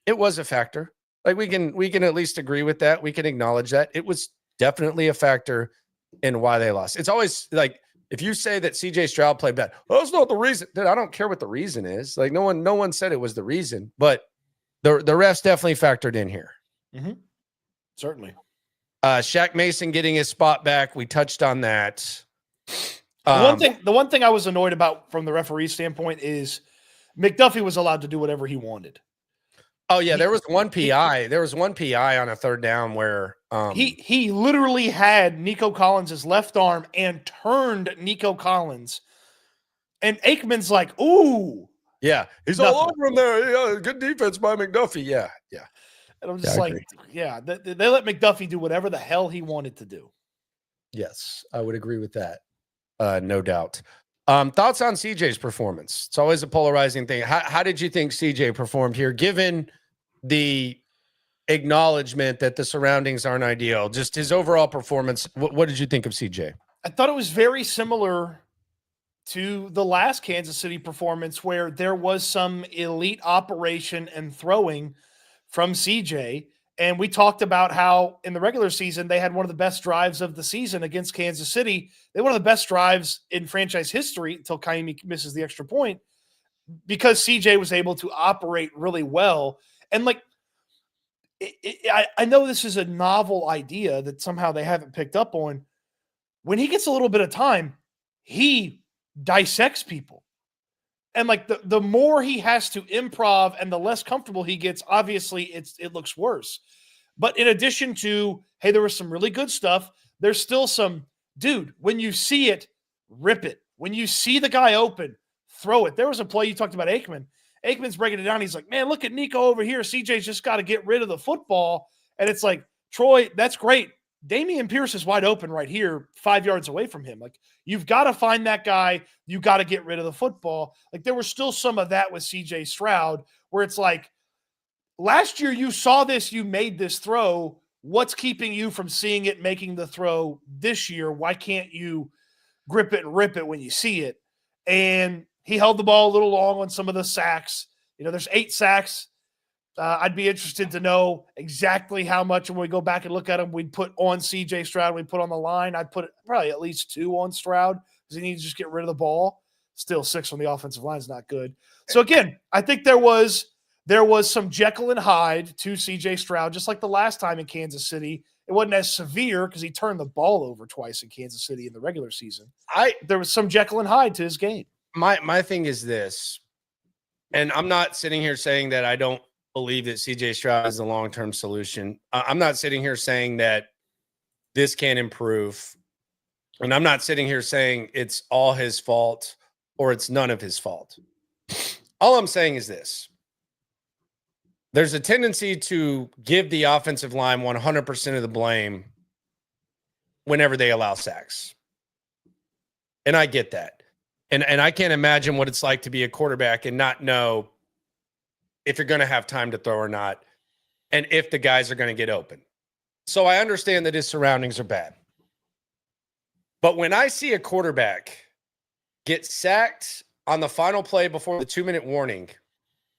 it was a factor. Like we can at least agree with that. We can acknowledge that it was definitely a factor in why they lost. It's always like if you say that CJ Stroud played bad, well, that's not the reason. Dude, I don't care what the reason is. Like no one said it was the reason, but the refs definitely factored in here. Mm-hmm. Certainly. Shaq Mason getting his spot back. We touched on that. The one thing I was annoyed about from the referee standpoint is McDuffie was allowed to do whatever he wanted. Oh yeah, there was one PI. There was one PI on a third down where he literally had Nico Collins' left arm and turned Nico Collins, and Aikman's like, "Ooh, yeah, he's all over him there. Yeah, good defense by McDuffie. Yeah." And I'm just they let McDuffie do whatever the hell he wanted to do. Yes, I would agree with that. No doubt. Thoughts on CJ's performance? It's always a polarizing thing. How did you think CJ performed here, given the acknowledgement that the surroundings aren't ideal? Just his overall performance. What did you think of CJ? I thought it was very similar to the last Kansas City performance where there was some elite operation and throwing from CJ. And we talked about how in the regular season, they had one of the best drives of the season against Kansas City. They had one of the best drives in franchise history until Kaimi misses the extra point. because CJ was able to operate really well. And like, I know this is a novel idea that somehow they haven't picked up on. When he gets a little bit of time, he dissects people. And like the more he has to improv and the less comfortable he gets, obviously it looks worse. But in addition to, hey, there was some really good stuff, there's still some, dude, when you see it, rip it. When you see the guy open, throw it. There was a play you talked about Aikman. Aikman's breaking it down. He's like, man, look at Nico over here. CJ's just got to get rid of the football. And it's like, Troy, that's great. Damian Pierce is wide open right here, 5 yards away from him. Like, you've got to find that guy. You got to get rid of the football. Like, there was still some of that with CJ Stroud, where it's like, last year you saw this, you made this throw. What's keeping you from seeing it, making the throw this year? Why can't you grip it and rip it when you see it? And he held the ball a little long on some of the sacks. You know, there's 8 sacks. I'd be interested to know exactly how much, when we go back and look at them, we'd put on CJ Stroud, we'd put on the line. I'd put probably at least 2 on Stroud because he needs to just get rid of the ball. Still 6 on the offensive line is not good. So again, I think there was some Jekyll and Hyde to CJ Stroud, just like the last time in Kansas City. It wasn't as severe because he turned the ball over twice in Kansas City in the regular season. There was some Jekyll and Hyde to his game. My thing is this, and I'm not sitting here saying that I don't believe that CJ Stroud is the long-term solution. I'm not sitting here saying that this can't improve. And I'm not sitting here saying it's all his fault or it's none of his fault. All I'm saying is this. There's a tendency to give the offensive line 100% of the blame whenever they allow sacks. And I get that. And I can't imagine what it's like to be a quarterback and not know if you're going to have time to throw or not, and if the guys are going to get open. So I understand that his surroundings are bad. But when I see a quarterback get sacked on the final play before the 2-minute warning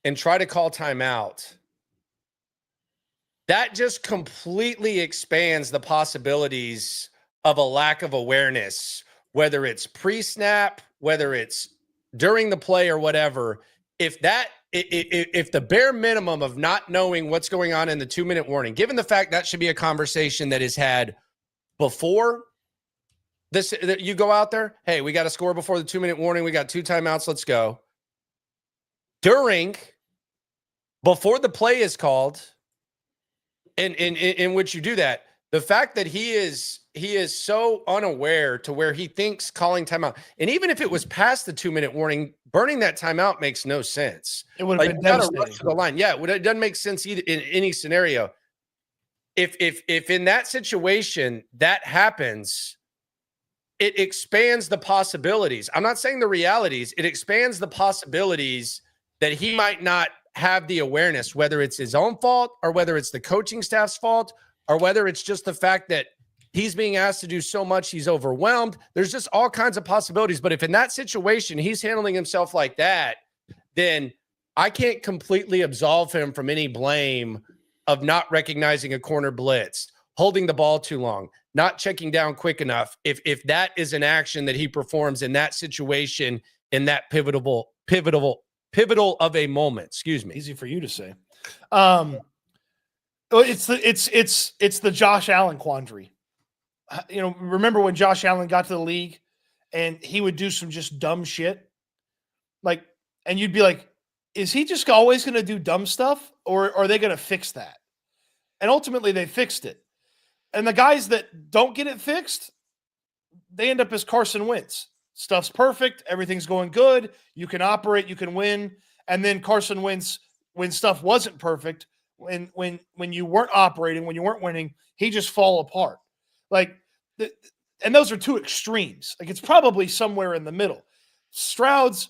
and try to call timeout, that just completely expands the possibilities of a lack of awareness, whether it's pre-snap, whether it's during the play or whatever. If the bare minimum of not knowing what's going on in the 2-minute warning, given the fact that should be a conversation that is had before this, you go out there, hey, we got to score before the 2-minute warning. We got 2 timeouts. Let's go. Before the play is called, in which you do that, the fact that he is so unaware to where he thinks calling timeout, and even if it was past the 2-minute warning, burning that timeout makes no sense. It would have been devastating. To the line. Yeah, it doesn't make sense either in any scenario. If in that situation that happens, it expands the possibilities. I'm not saying the realities. It expands the possibilities that he might not have the awareness, whether it's his own fault or whether it's the coaching staff's fault or whether it's just the fact that he's being asked to do so much, he's overwhelmed. There's just all kinds of possibilities. But if in that situation he's handling himself like that, then I can't completely absolve him from any blame of not recognizing a corner blitz, holding the ball too long, not checking down quick enough. If that is an action that he performs in that situation, in that pivotal of a moment, excuse me. Easy for you to say. It's the Josh Allen quandary. You know, remember when Josh Allen got to the league and he would do some just dumb shit? Like, and you'd be like, is he just always going to do dumb stuff, or are they going to fix that? And ultimately they fixed it. And the guys that don't get it fixed, they end up as Carson Wentz. Stuff's perfect. Everything's going good. You can operate, you can win. And then Carson Wentz, when stuff wasn't perfect, when you weren't operating, when you weren't winning, he just fall apart. Like, and those are 2 extremes. Like, it's probably somewhere in the middle. Stroud's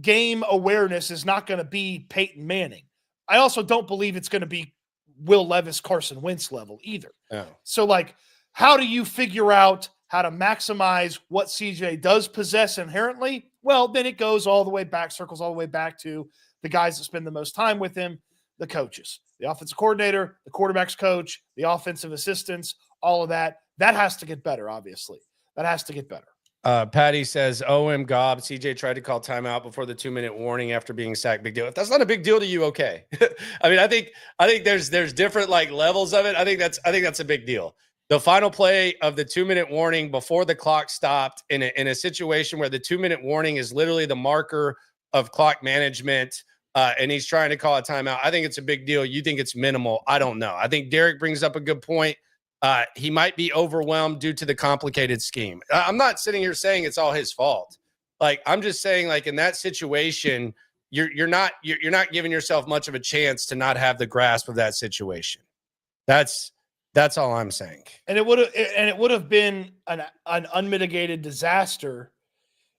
game awareness is not going to be Peyton Manning. I also don't believe it's going to be Will Levis, Carson Wentz level either. Oh. So, like, how do you figure out how to maximize what CJ does possess inherently? Well, then it goes all the way back, circles all the way back to the guys that spend the most time with him, the coaches, the offensive coordinator, the quarterback's coach, the offensive assistants, all of that. That has to get better, obviously. That has to get better. Patty says, "OM Gob, CJ tried to call timeout before the 2-minute warning after being sacked. Big deal. If that's not a big deal to you, okay. I mean, I think there's different like levels of it. I think that's a big deal. The final play of the 2-minute warning before the clock stopped in a situation where the 2-minute warning is literally the marker of clock management, and he's trying to call a timeout. I think it's a big deal. You think it's minimal? I don't know. I think Derek brings up a good point. He might be overwhelmed due to the complicated scheme. I'm not sitting here saying it's all his fault. Like, I'm just saying, like, in that situation, you're not giving yourself much of a chance to not have the grasp of that situation. That's all I'm saying. And it would have been an unmitigated disaster.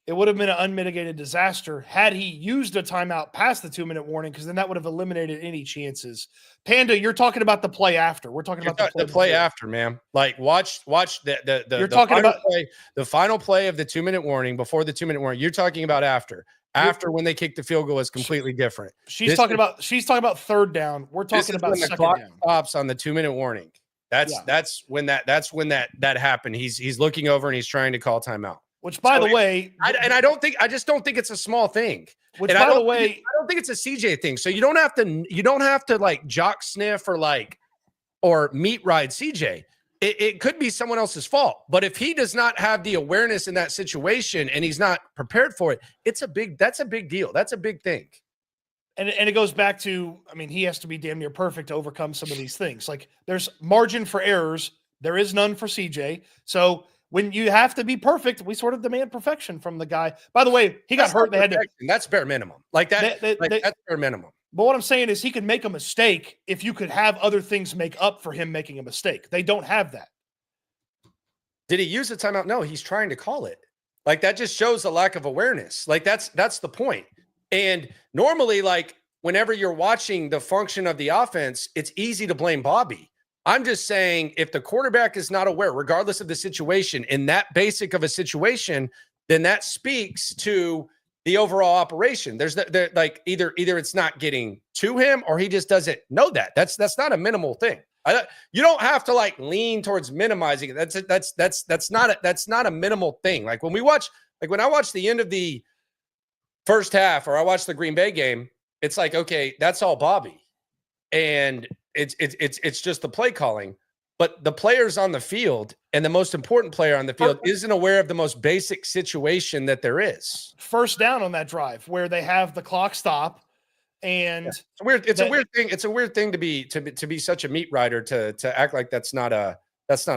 It would have been an unmitigated disaster had he used a timeout past the 2-minute warning, because then that would have eliminated any chances. Panda, you're talking about the play after. We're talking about the play after, man. Like, watch the you're talking about the final play of the 2-minute warning before the 2-minute warning. You're talking about after when they kick the field goal is completely different. She's talking about third down. We're talking about when the clock stops on the 2-minute warning. That's when that happened. He's looking over and he's trying to call timeout. Which, by the way, I just don't think it's a small thing. Which, by the way, I don't think it's a CJ thing. So you don't have to like jock sniff or meat ride CJ. It could be someone else's fault. But if he does not have the awareness in that situation and he's not prepared for it, that's a big deal. That's a big thing. And it goes back to, I mean, he has to be damn near perfect to overcome some of these things. Like, there's margin for errors. There is none for CJ. So when you have to be perfect, we sort of demand perfection from the guy. By the way, he got hurt. That's bare minimum. That's bare minimum. But what I'm saying is he could make a mistake if you could have other things make up for him making a mistake. They don't have that. Did he use the timeout? No, he's trying to call it. Like, that just shows a lack of awareness. Like, that's the point. And normally, like, whenever you're watching the function of the offense, it's easy to blame Bobby. I'm just saying, if the quarterback is not aware, regardless of the situation, in that basic of a situation, then that speaks to the overall operation. There's like either it's not getting to him or he just doesn't know that. That's not a minimal thing. You don't have to like lean towards minimizing it. That's not a minimal thing. Like, when I watch the end of the first half or I watch the Green Bay game, it's like, okay, that's all Bobby. And it's just the play calling, but the players on the field and the most important player on the field isn't aware of the most basic situation that there is. First down on that drive where they have the clock stop, and it's a weird thing. It's a weird thing to be such a meat rider to act like that's not a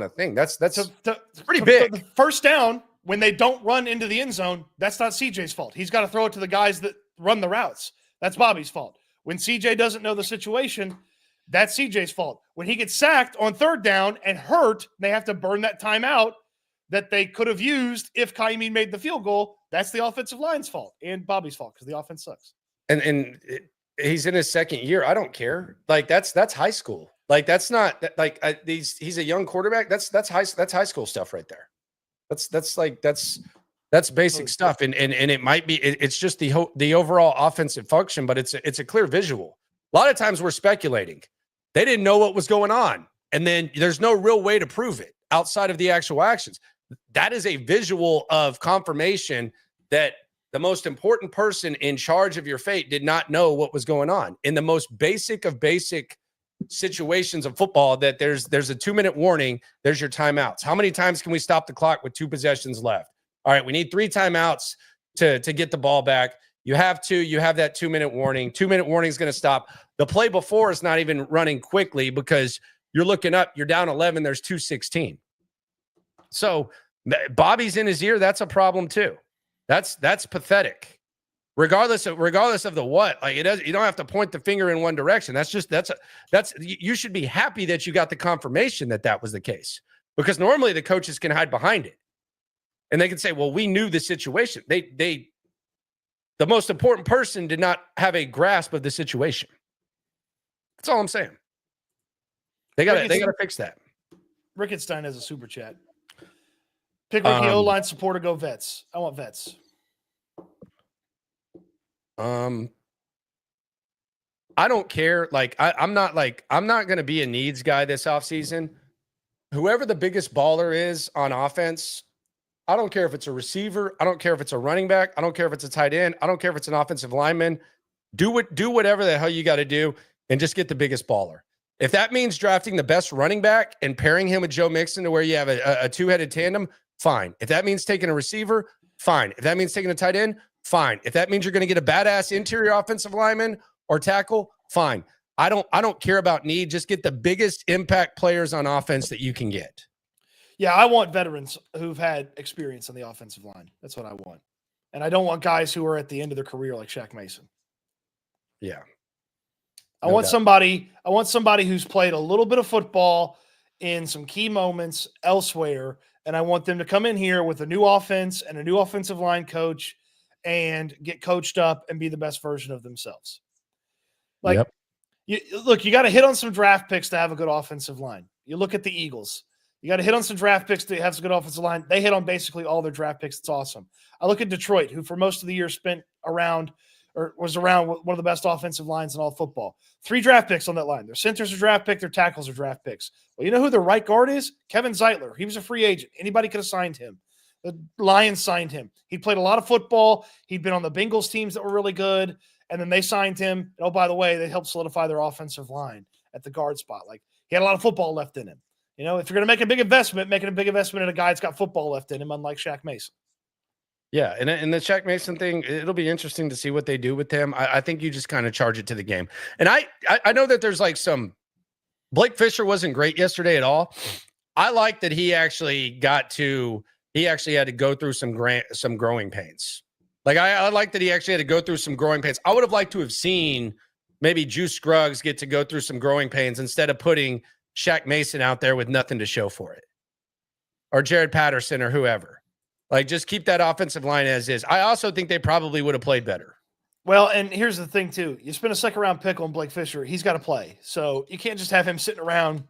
thing. That's pretty big. The first down when they don't run into the end zone, that's not CJ's fault. He's got to throw it to the guys that run the routes. That's Bobby's fault. When CJ doesn't know the situation, that's CJ's fault. When he gets sacked on third down and hurt, they have to burn that timeout that they could have used if Kaimi made the field goal. That's the offensive line's fault and Bobby's fault because the offense sucks. And he's in his second year. I don't care. Like, that's high school. Like, that's not like he's a young quarterback. That's high school stuff right there. That's basic stuff. And it might be it's just the overall offensive function, but it's a clear visual. A lot of times we're speculating. They didn't know what was going on. And then there's no real way to prove it outside of the actual actions. That is a visual of confirmation that the most important person in charge of your fate did not know what was going on. In the most basic of basic situations of football, that there's a 2-minute warning, there's your timeouts. How many times can we stop the clock with 2 possessions left? All right, we need 3 timeouts to get the ball back. You have that 2-minute warning. 2-minute warning is going to stop. The play before is not even running quickly because you're looking up, you're down 11, there's 2:16. So Bobby's in his ear. That's a problem too. That's pathetic. Regardless of the what, like, you don't have to point the finger in one direction. You should be happy that you got the confirmation that was the case, because normally the coaches can hide behind it and they can say, well, we knew the situation. The most important person did not have a grasp of the situation. That's all I'm saying. They got to fix that. Rickenstein has a super chat. Pick Ricky O-line supporter, go vets. I want vets. I don't care. Like, I'm not going to be a needs guy this offseason. Whoever the biggest baller is on offense, I don't care if it's a receiver. I don't care if it's a running back. I don't care if it's a tight end. I don't care if it's an offensive lineman. Do whatever the hell you got to do and just get the biggest baller. If that means drafting the best running back and pairing him with Joe Mixon to where you have a two-headed tandem, fine. If that means taking a receiver, fine. If that means taking a tight end, fine. If that means you're going to get a badass interior offensive lineman or tackle, fine. I don't care about need. Just get the biggest impact players on offense that you can get. Yeah, I want veterans who've had experience on the offensive line. That's what I want. And I don't want guys who are at the end of their career like Shaq Mason. Yeah. I want somebody who's played a little bit of football in some key moments elsewhere, and I want them to come in here with a new offense and a new offensive line coach and get coached up and be the best version of themselves. Like, you got to hit on some draft picks to have a good offensive line. You look at the Eagles. You got to hit on some draft picks to have some good offensive line. They hit on basically all their draft picks. It's awesome. I look at Detroit, who for most of the year was around one of the best offensive lines in all football. 3 draft picks on that line. Their centers are draft pick. Their tackles are draft picks. Well, you know who their right guard is? Kevin Zeitler. He was a free agent. Anybody could have signed him. The Lions signed him. He played a lot of football. He'd been on the Bengals teams that were really good. And then they signed him. Oh, by the way, they helped solidify their offensive line at the guard spot. Like, he had a lot of football left in him. You know, if you're going to make a big investment, making a big investment in a guy that's got football left in him, unlike Shaq Mason. Yeah, and the Shaq Mason thing, it'll be interesting to see what they do with him. I think you just kind of charge it to the game. And I know that there's like some – Blake Fisher wasn't great yesterday at all. I like that he actually had to go through some growing pains. Like, I like that he actually had to go through some growing pains. I would have liked to have seen maybe Juice Scruggs get to go through some growing pains instead of putting Shaq Mason out there with nothing to show for it, or Jared Patterson or whoever. Like, just keep that offensive line as is. I also think they probably would have played better. Well, and here's the thing, too. You spend a second-round pick on Blake Fisher. He's got to play. So you can't just have him sitting around.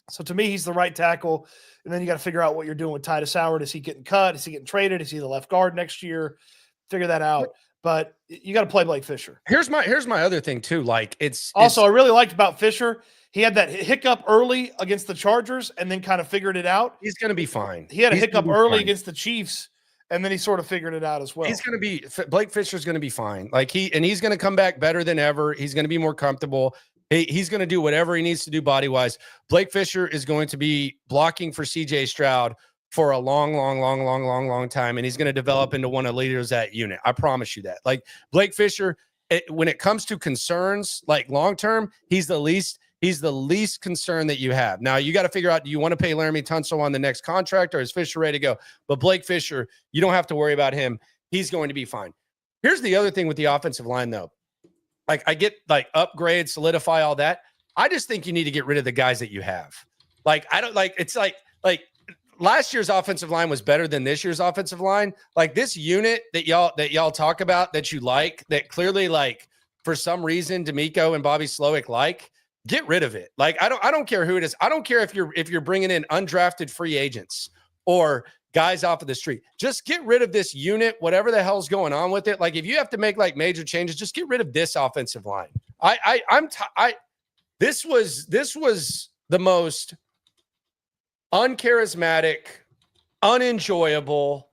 So to me, he's the right tackle. And then you got to figure out what you're doing with Titus Howard. Is he getting cut? Is he getting traded? Is he the left guard next year? Figure that out. But you got to play Blake Fisher. Here's my other thing, too. Like, I really liked about Fisher. He had that hiccup early against the Chargers and then kind of figured it out. He's going to be fine. He had a hiccup early against the Chiefs, and then he sort of figured it out as well. Blake Fisher's going to be fine. Like, he's going to come back better than ever. He's going to be more comfortable. He's going to do whatever he needs to do body-wise. Blake Fisher is going to be blocking for CJ Stroud for a long time, and he's going to develop into one of the leaders of that unit. I promise you that. Like, Blake Fisher, when it comes to concerns, like long-term, he's the least concern that you have. Now, you got to figure out, do you want to pay Laramie Tunsil on the next contract, or is Fisher ready to go? But Blake Fisher, you don't have to worry about him. He's going to be fine. Here's the other thing with the offensive line, though. Like, I get, like, upgrade, solidify, all that. I just think you need to get rid of the guys that you have. Like, I don't like, it's like last year's offensive line was better than this year's offensive line. Like, this unit that y'all talk about that you like, that clearly, like, for some reason, D'Amico and Bobby Slowick like, get rid of it. Like, I don't care who it is. I don't care if you're bringing in undrafted free agents or guys off of the street. Just get rid of this unit, whatever the hell's going on with it. Like, if you have to make like major changes, just get rid of this offensive line. This was the most uncharismatic, unenjoyable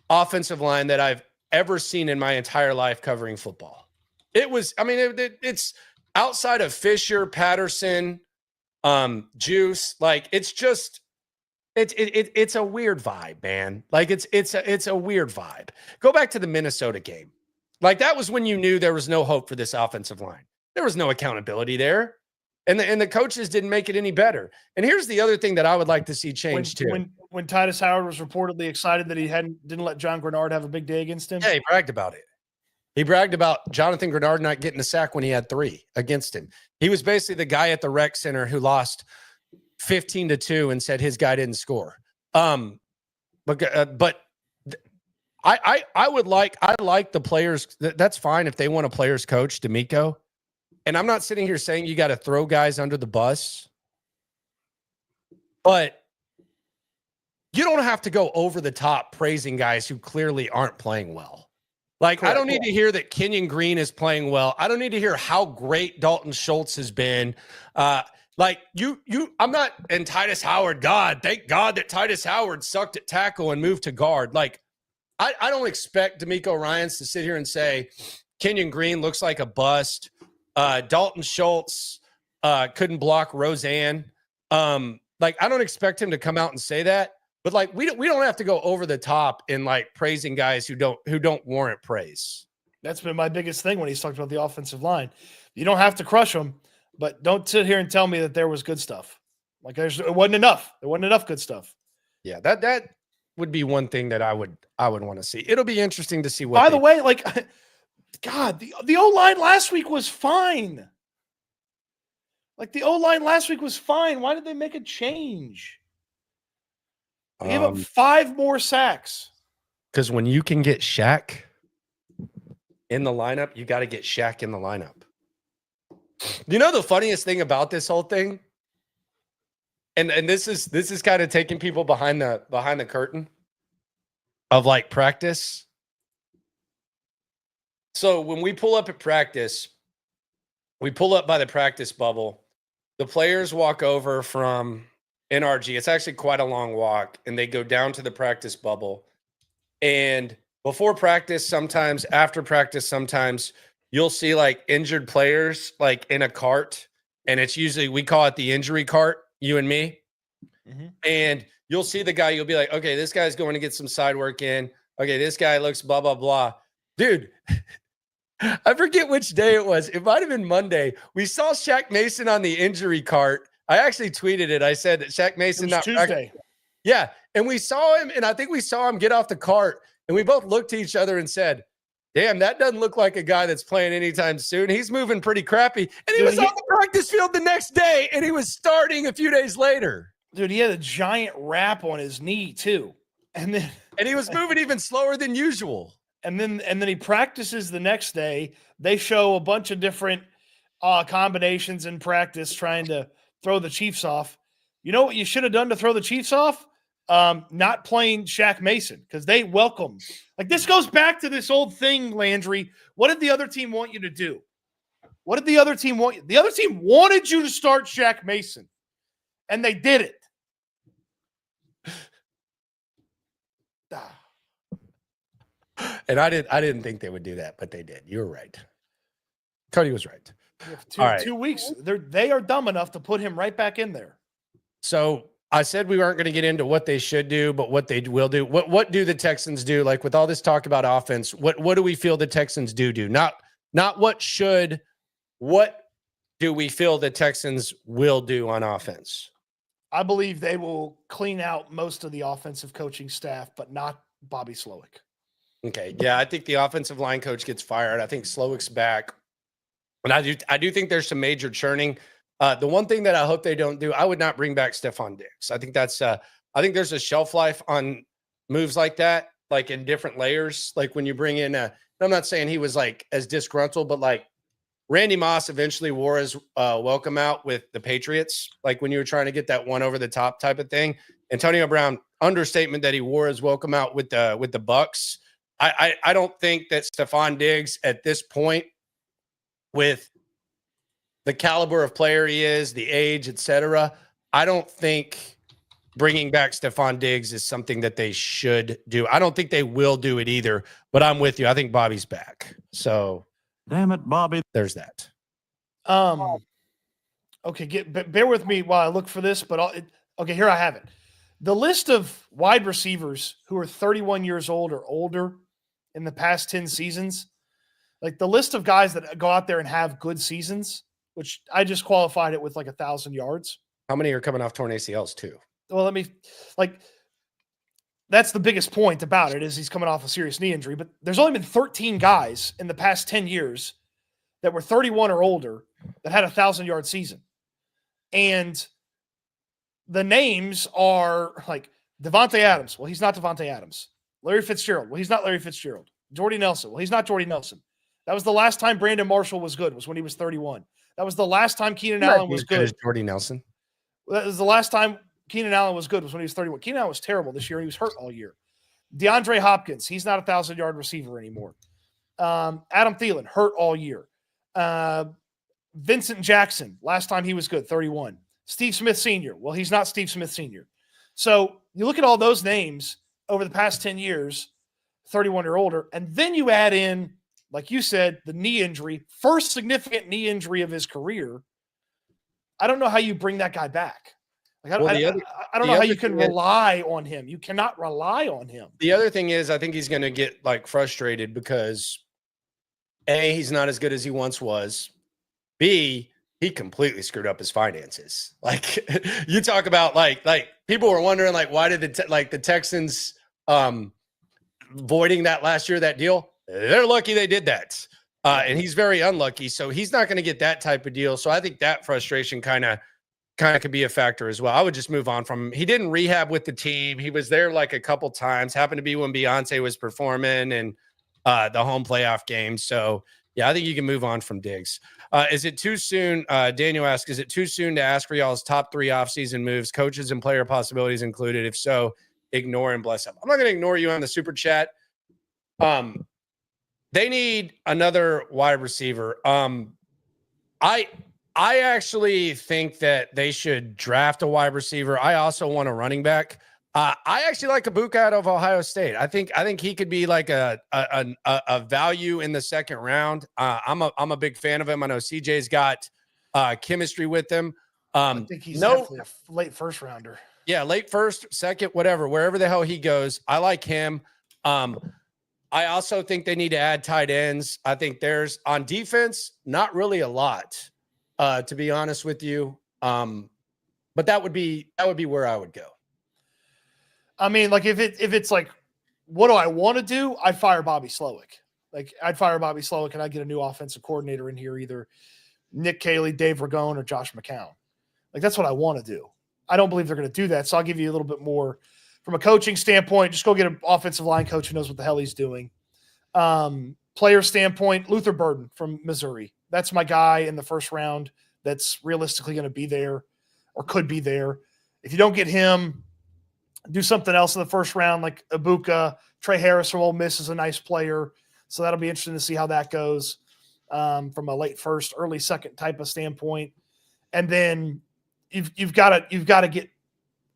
offensive line that I've ever seen in my entire life covering football. It was, I mean, it's outside of Fisher, Patterson, Juice, like, it's just, it's a weird vibe, man. Like, it's a weird vibe. Go back to the Minnesota game. Like, that was when you knew there was no hope for this offensive line. There was no accountability there. And the coaches didn't make it any better. And here's the other thing that I would like to see change too. When Titus Howard was reportedly excited that he didn't let John Grenard have a big day against him. Yeah, he bragged about it. He bragged about Jonathan Grenard not getting a sack when he had 3 against him. He was basically the guy at the rec center who lost 15-2 and said his guy didn't score. I like the players. That's fine if they want a players coach, D'Amico. And I'm not sitting here saying you got to throw guys under the bus, but you don't have to go over the top praising guys who clearly aren't playing well. Like, correct. I don't need to hear that Kenyon Green is playing well. I don't need to hear how great Dalton Schultz has been. Like I'm not, and Titus Howard, thank God that Titus Howard sucked at tackle and moved to guard. Like, I don't expect D'Amico Ryans to sit here and say Kenyon Green looks like a bust. Dalton Schultz couldn't block Roseanne. Like, I don't expect him to come out and say that. But like, we don't have to go over the top in like praising guys who don't warrant praise. That's been my biggest thing when he's talked about the offensive line. You don't have to crush them, but don't sit here and tell me that there was good stuff. Like, it wasn't enough. There wasn't enough good stuff. Yeah, that would be one thing that I would want to see. It'll be interesting to see what. By the way, like, God, the O-line last week was fine. Like, the O-line last week was fine. Why did they make a change? They gave up 5 more sacks. Because when you can get Shaq in the lineup, you got to get Shaq in the lineup. You know the funniest thing about this whole thing? And this is kind of taking people behind the curtain of like practice. So when we pull up at practice, we pull up by the practice bubble. The players walk over from NRG. It's actually quite a long walk, and they go down to the practice bubble. And before practice, sometimes after practice, sometimes you'll see like injured players like in a cart, and it's usually, we call it the injury cart, you and me. Mm-hmm. And you'll see the guy, you'll be like, okay, this guy's going to get some side work in. Okay, this guy looks blah, blah, blah. Dude, I forget which day it was. It might have been Monday. We saw Shaq Mason on the injury cart. I actually tweeted it. I said that Shaq Mason. It was Tuesday. Yeah. And we saw him, and I think we saw him get off the cart, and we both looked to each other and said, damn, that doesn't look like a guy that's playing anytime soon. He's moving pretty crappy. And he was on the practice field the next day, and he was starting a few days later. Dude, he had a giant wrap on his knee too. And he was moving even slower than usual. And then he practices the next day. They show a bunch of different combinations in practice trying to throw the Chiefs off. You know what you should have done to throw the Chiefs off? Not playing Shaq Mason, because they welcome. Like, this goes back to this old thing, Landry. What did the other team want you to do? What did the other team want you? The other team wanted you to start Shaq Mason, and they did it. And I didn't think they would do that, but they did. You're right. Cody was right. Two weeks. They are dumb enough to put him right back in there. So I said we weren't going to get into what they should do, but what they will do. What do the Texans do? Like, with all this talk about offense, what do we feel the Texans do? Not what do we feel the Texans will do on offense? I believe they will clean out most of the offensive coaching staff, but not Bobby Slowick. Okay. Yeah, I think the offensive line coach gets fired. I think Slowick's back. And I do think there's some major churning. The one thing that I hope they don't do, I would not bring back Stefon Diggs. I think I think there's a shelf life on moves like that, like in different layers. Like when you bring in I'm not saying he was like as disgruntled, but like Randy Moss eventually wore his welcome out with the Patriots. Like when you were trying to get that one over the top type of thing. Antonio Brown, understatement that he wore his welcome out with the Bucks. I don't think that Stefon Diggs at this point, with the caliber of player he is, the age, etc., I don't think bringing back Stefon Diggs is something that they should do. I don't think they will do it either, but I'm with you. I think Bobby's back. So, damn it, Bobby. There's that. Okay, bear with me while I look for this, but okay, here I have it. The list of wide receivers who are 31 years old or older in the past 10 seasons, like the list of guys that go out there and have good seasons, which I just qualified it with like 1,000 yards. How many are coming off torn ACLs too? Well, that's the biggest point about it, is he's coming off a serious knee injury, but there's only been 13 guys in the past 10 years that were 31 or older that had 1,000-yard season. And the names are like Devontae Adams. Well, he's not Devontae Adams. Larry Fitzgerald. Well, he's not Larry Fitzgerald. Jordy Nelson. Well, he's not Jordy Nelson. That was the last time Brandon Marshall was good, was when he was 31. That was the last time Keenan Allen was good. Jordy Nelson. That was the last time Keenan Allen was good, was when he was 31. Keenan Allen was terrible this year, and he was hurt all year. DeAndre Hopkins, he's not a 1,000-yard receiver anymore. Adam Thielen, hurt all year. Vincent Jackson, last time he was good, 31. Steve Smith Sr. Well, he's not Steve Smith Sr. So you look at all those names over the past 10 years, 31 or older, and then you add in, like you said, the knee injury, first significant knee injury of his career. I don't know how you bring that guy back. Like, I don't know how you can rely on him. You cannot rely on him. The other thing is, I think he's going to get like frustrated because A, he's not as good as he once was. B, he completely screwed up his finances. Like you talk about like people were wondering like, why did the Texans voiding that last year, that deal? They're lucky they did that. And he's very unlucky. So he's not going to get that type of deal. So I think that frustration kind of could be a factor as well. I would just move on from him. He didn't rehab with the team. He was there like a couple times, happened to be when Beyonce was performing and the home playoff game. So yeah, I think you can move on from Diggs. Is it too soon? Daniel asks, is it too soon to ask for y'all's top 3 offseason moves, coaches and player possibilities included? If so, ignore and bless them. I'm not going to ignore you on the super chat. They need another wide receiver. I actually think that they should draft a wide receiver. I also want a running back. I actually like Ibuka out of Ohio State. I think he could be like a value in the second round. I'm a big fan of him. I know CJ's got chemistry with him. I think he's definitely a late first rounder. Yeah, late first, second, whatever, wherever the hell he goes. I like him. I also think they need to add tight ends. I think there's on defense, not really a lot, to be honest with you. But that would be where I would go. I mean, like if it's like, what do I want to do? I'd fire Bobby Slowick. Like I'd fire Bobby Slowick and I'd get a new offensive coordinator in here, either Nick Caley, Dave Ragone, or Josh McCown. Like that's what I want to do. I don't believe they're going to do that. So I'll give you a little bit more from a coaching standpoint. Just go get an offensive line coach who knows what the hell he's doing. Player standpoint, Luther Burden from Missouri. That's my guy in the first round that's realistically going to be there or could be there. If you don't get him, do something else in the first round, like Ibuka. Trey Harris from Ole Miss is a nice player. So that'll be interesting to see how that goes from a late first, early second type of standpoint. And then you've got to get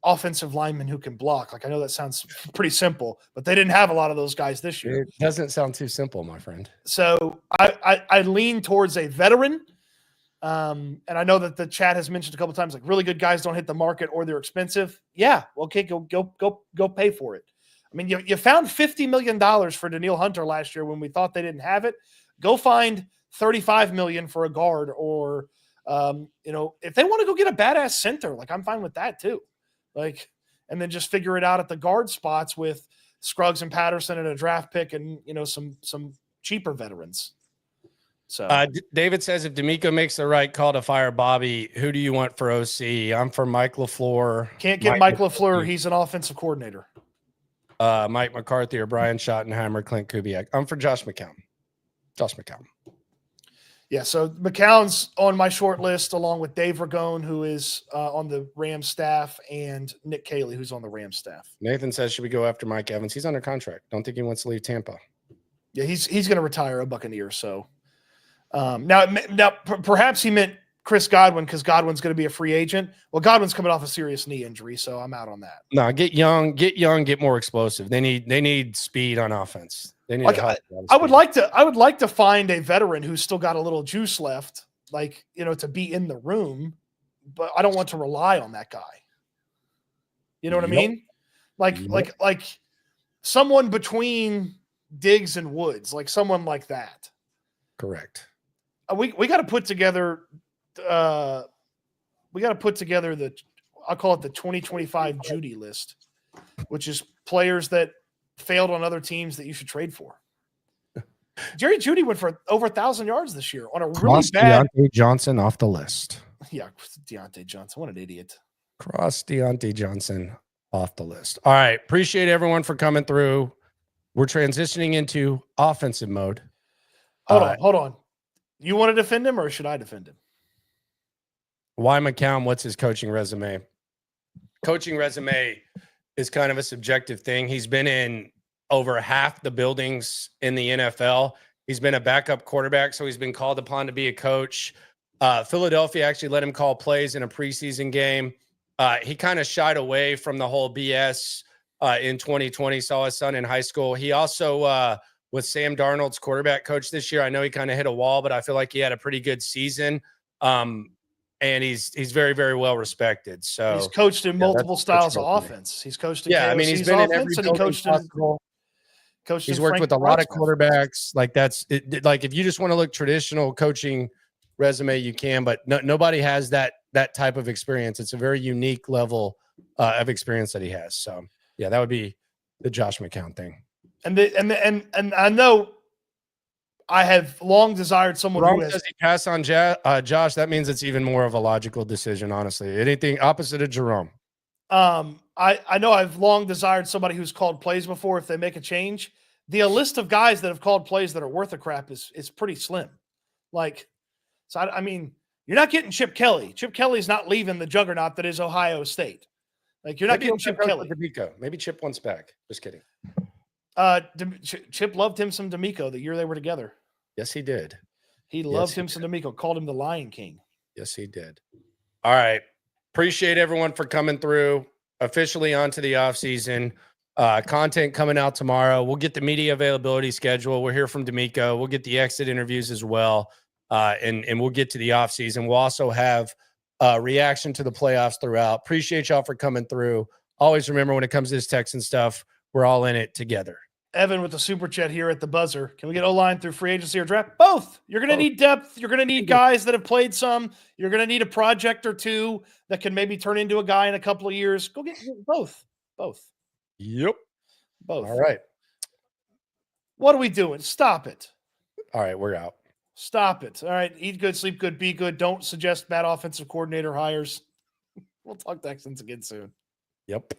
offensive linemen who can block. Like I know that sounds pretty simple, but they didn't have a lot of those guys this year. It doesn't sound too simple, my friend. So I lean towards a veteran. And I know that the chat has mentioned a couple of times, like really good guys don't hit the market or they're expensive. Yeah. Okay. Go pay for it. I mean, you found $50 million for Danielle Hunter last year when we thought they didn't have it. Go find $35 million for a guard or, if they want to go get a badass center, like I'm fine with that too. Like, and then just figure it out at the guard spots with Scruggs and Patterson and a draft pick and, some cheaper veterans. So David says if D'Amico makes the right call to fire Bobby, who do you want for OC? I'm for Mike LaFleur. Can't get Mike LaFleur. He's an offensive coordinator. Mike McCarthy or Brian Schottenheimer, Clint Kubiak. I'm for Josh McCown. Yeah, so McCown's on my short list along with Dave Ragone, who is on the Rams staff, and Nick Caley, who's on the Rams staff. Nathan says, should we go after Mike Evans? He's under contract. Don't think he wants to leave Tampa. Yeah, he's going to retire a Buccaneer. So now perhaps he meant Chris Godwin because Godwin's going to be a free agent. Well, Godwin's coming off a serious knee injury, so I'm out on that. No, get young, get more explosive. They need speed on offense. They need I would like to find a veteran who's still got a little juice left, like, to be in the room, but I don't want to rely on that guy. You know what I mean? Like someone between Diggs and Woods, like someone like that. Correct. We got to put together I'll call it the 2025 Judy list, which is players that failed on other teams that you should trade for. Jerry Jeudy went for over 1,000 yards this year on a really bad. Deontay Johnson off the list. Yeah, Deontay Johnson. What an idiot. Cross Deontay Johnson off the list. All right. Appreciate everyone for coming through. We're transitioning into offensive mode. Hold on. You want to defend him or should I defend him? Why McCown? What's his coaching resume? Coaching resume is kind of a subjective thing. He's been in over half the buildings in the NFL. He's been a backup quarterback, so he's been called upon to be a coach. Philadelphia actually let him call plays in a preseason game. He kind of shied away from the whole BS in 2020, saw his son in high school. He also was Sam Darnold's quarterback coach this year. I know he kind of hit a wall, but I feel like he had a pretty good season. And he's very, very well respected. So he's coached in multiple styles of offense. He's coached in I mean, he's been in every and he coached possible. He's worked with a lot of quarterbacks. Like that's it, like if you just want to look traditional coaching resume, you can, but nobody has that type of experience. It's a very unique level of experience that he has. So yeah, that would be the Josh McCown thing. And I know I have long desired someone who has. Does he pass on Josh? That means it's even more of a logical decision, honestly. Anything opposite of Jerome. I know I've long desired somebody who's called plays before. If they make a change, the list of guys that have called plays that are worth a crap is pretty slim. Like, so I mean, you're not getting Chip Kelly. Chip Kelly's not leaving the juggernaut that is Ohio State. Like, you're not getting Chip Kelly. Maybe Chip wants back. Just kidding. Chip loved him some D'Amico the year they were together. Yes, he did. He loved him some D'Amico. Called him the Lion King. Yes, he did. All right. Appreciate everyone for coming through. Officially onto the offseason. Content coming out tomorrow. We'll get the media availability schedule. We'll hear from D'Amico. We'll get the exit interviews as well. And we'll get to the offseason. We'll also have reaction to the playoffs throughout. Appreciate y'all for coming through. Always remember, when it comes to this Texan stuff, we're all in it together. Evan with the super chat here at the buzzer. Can we get O-line through free agency or draft? Both. You're going to need depth. You're going to need guys that have played some. You're going to need a project or two that can maybe turn into a guy in a couple of years. Go get both. Both. Yep. Both. All right. What are we doing? Stop it. All right, we're out. Stop it. All right. Eat good, sleep good, be good. Don't suggest bad offensive coordinator hires. We'll talk Texans again soon. Yep.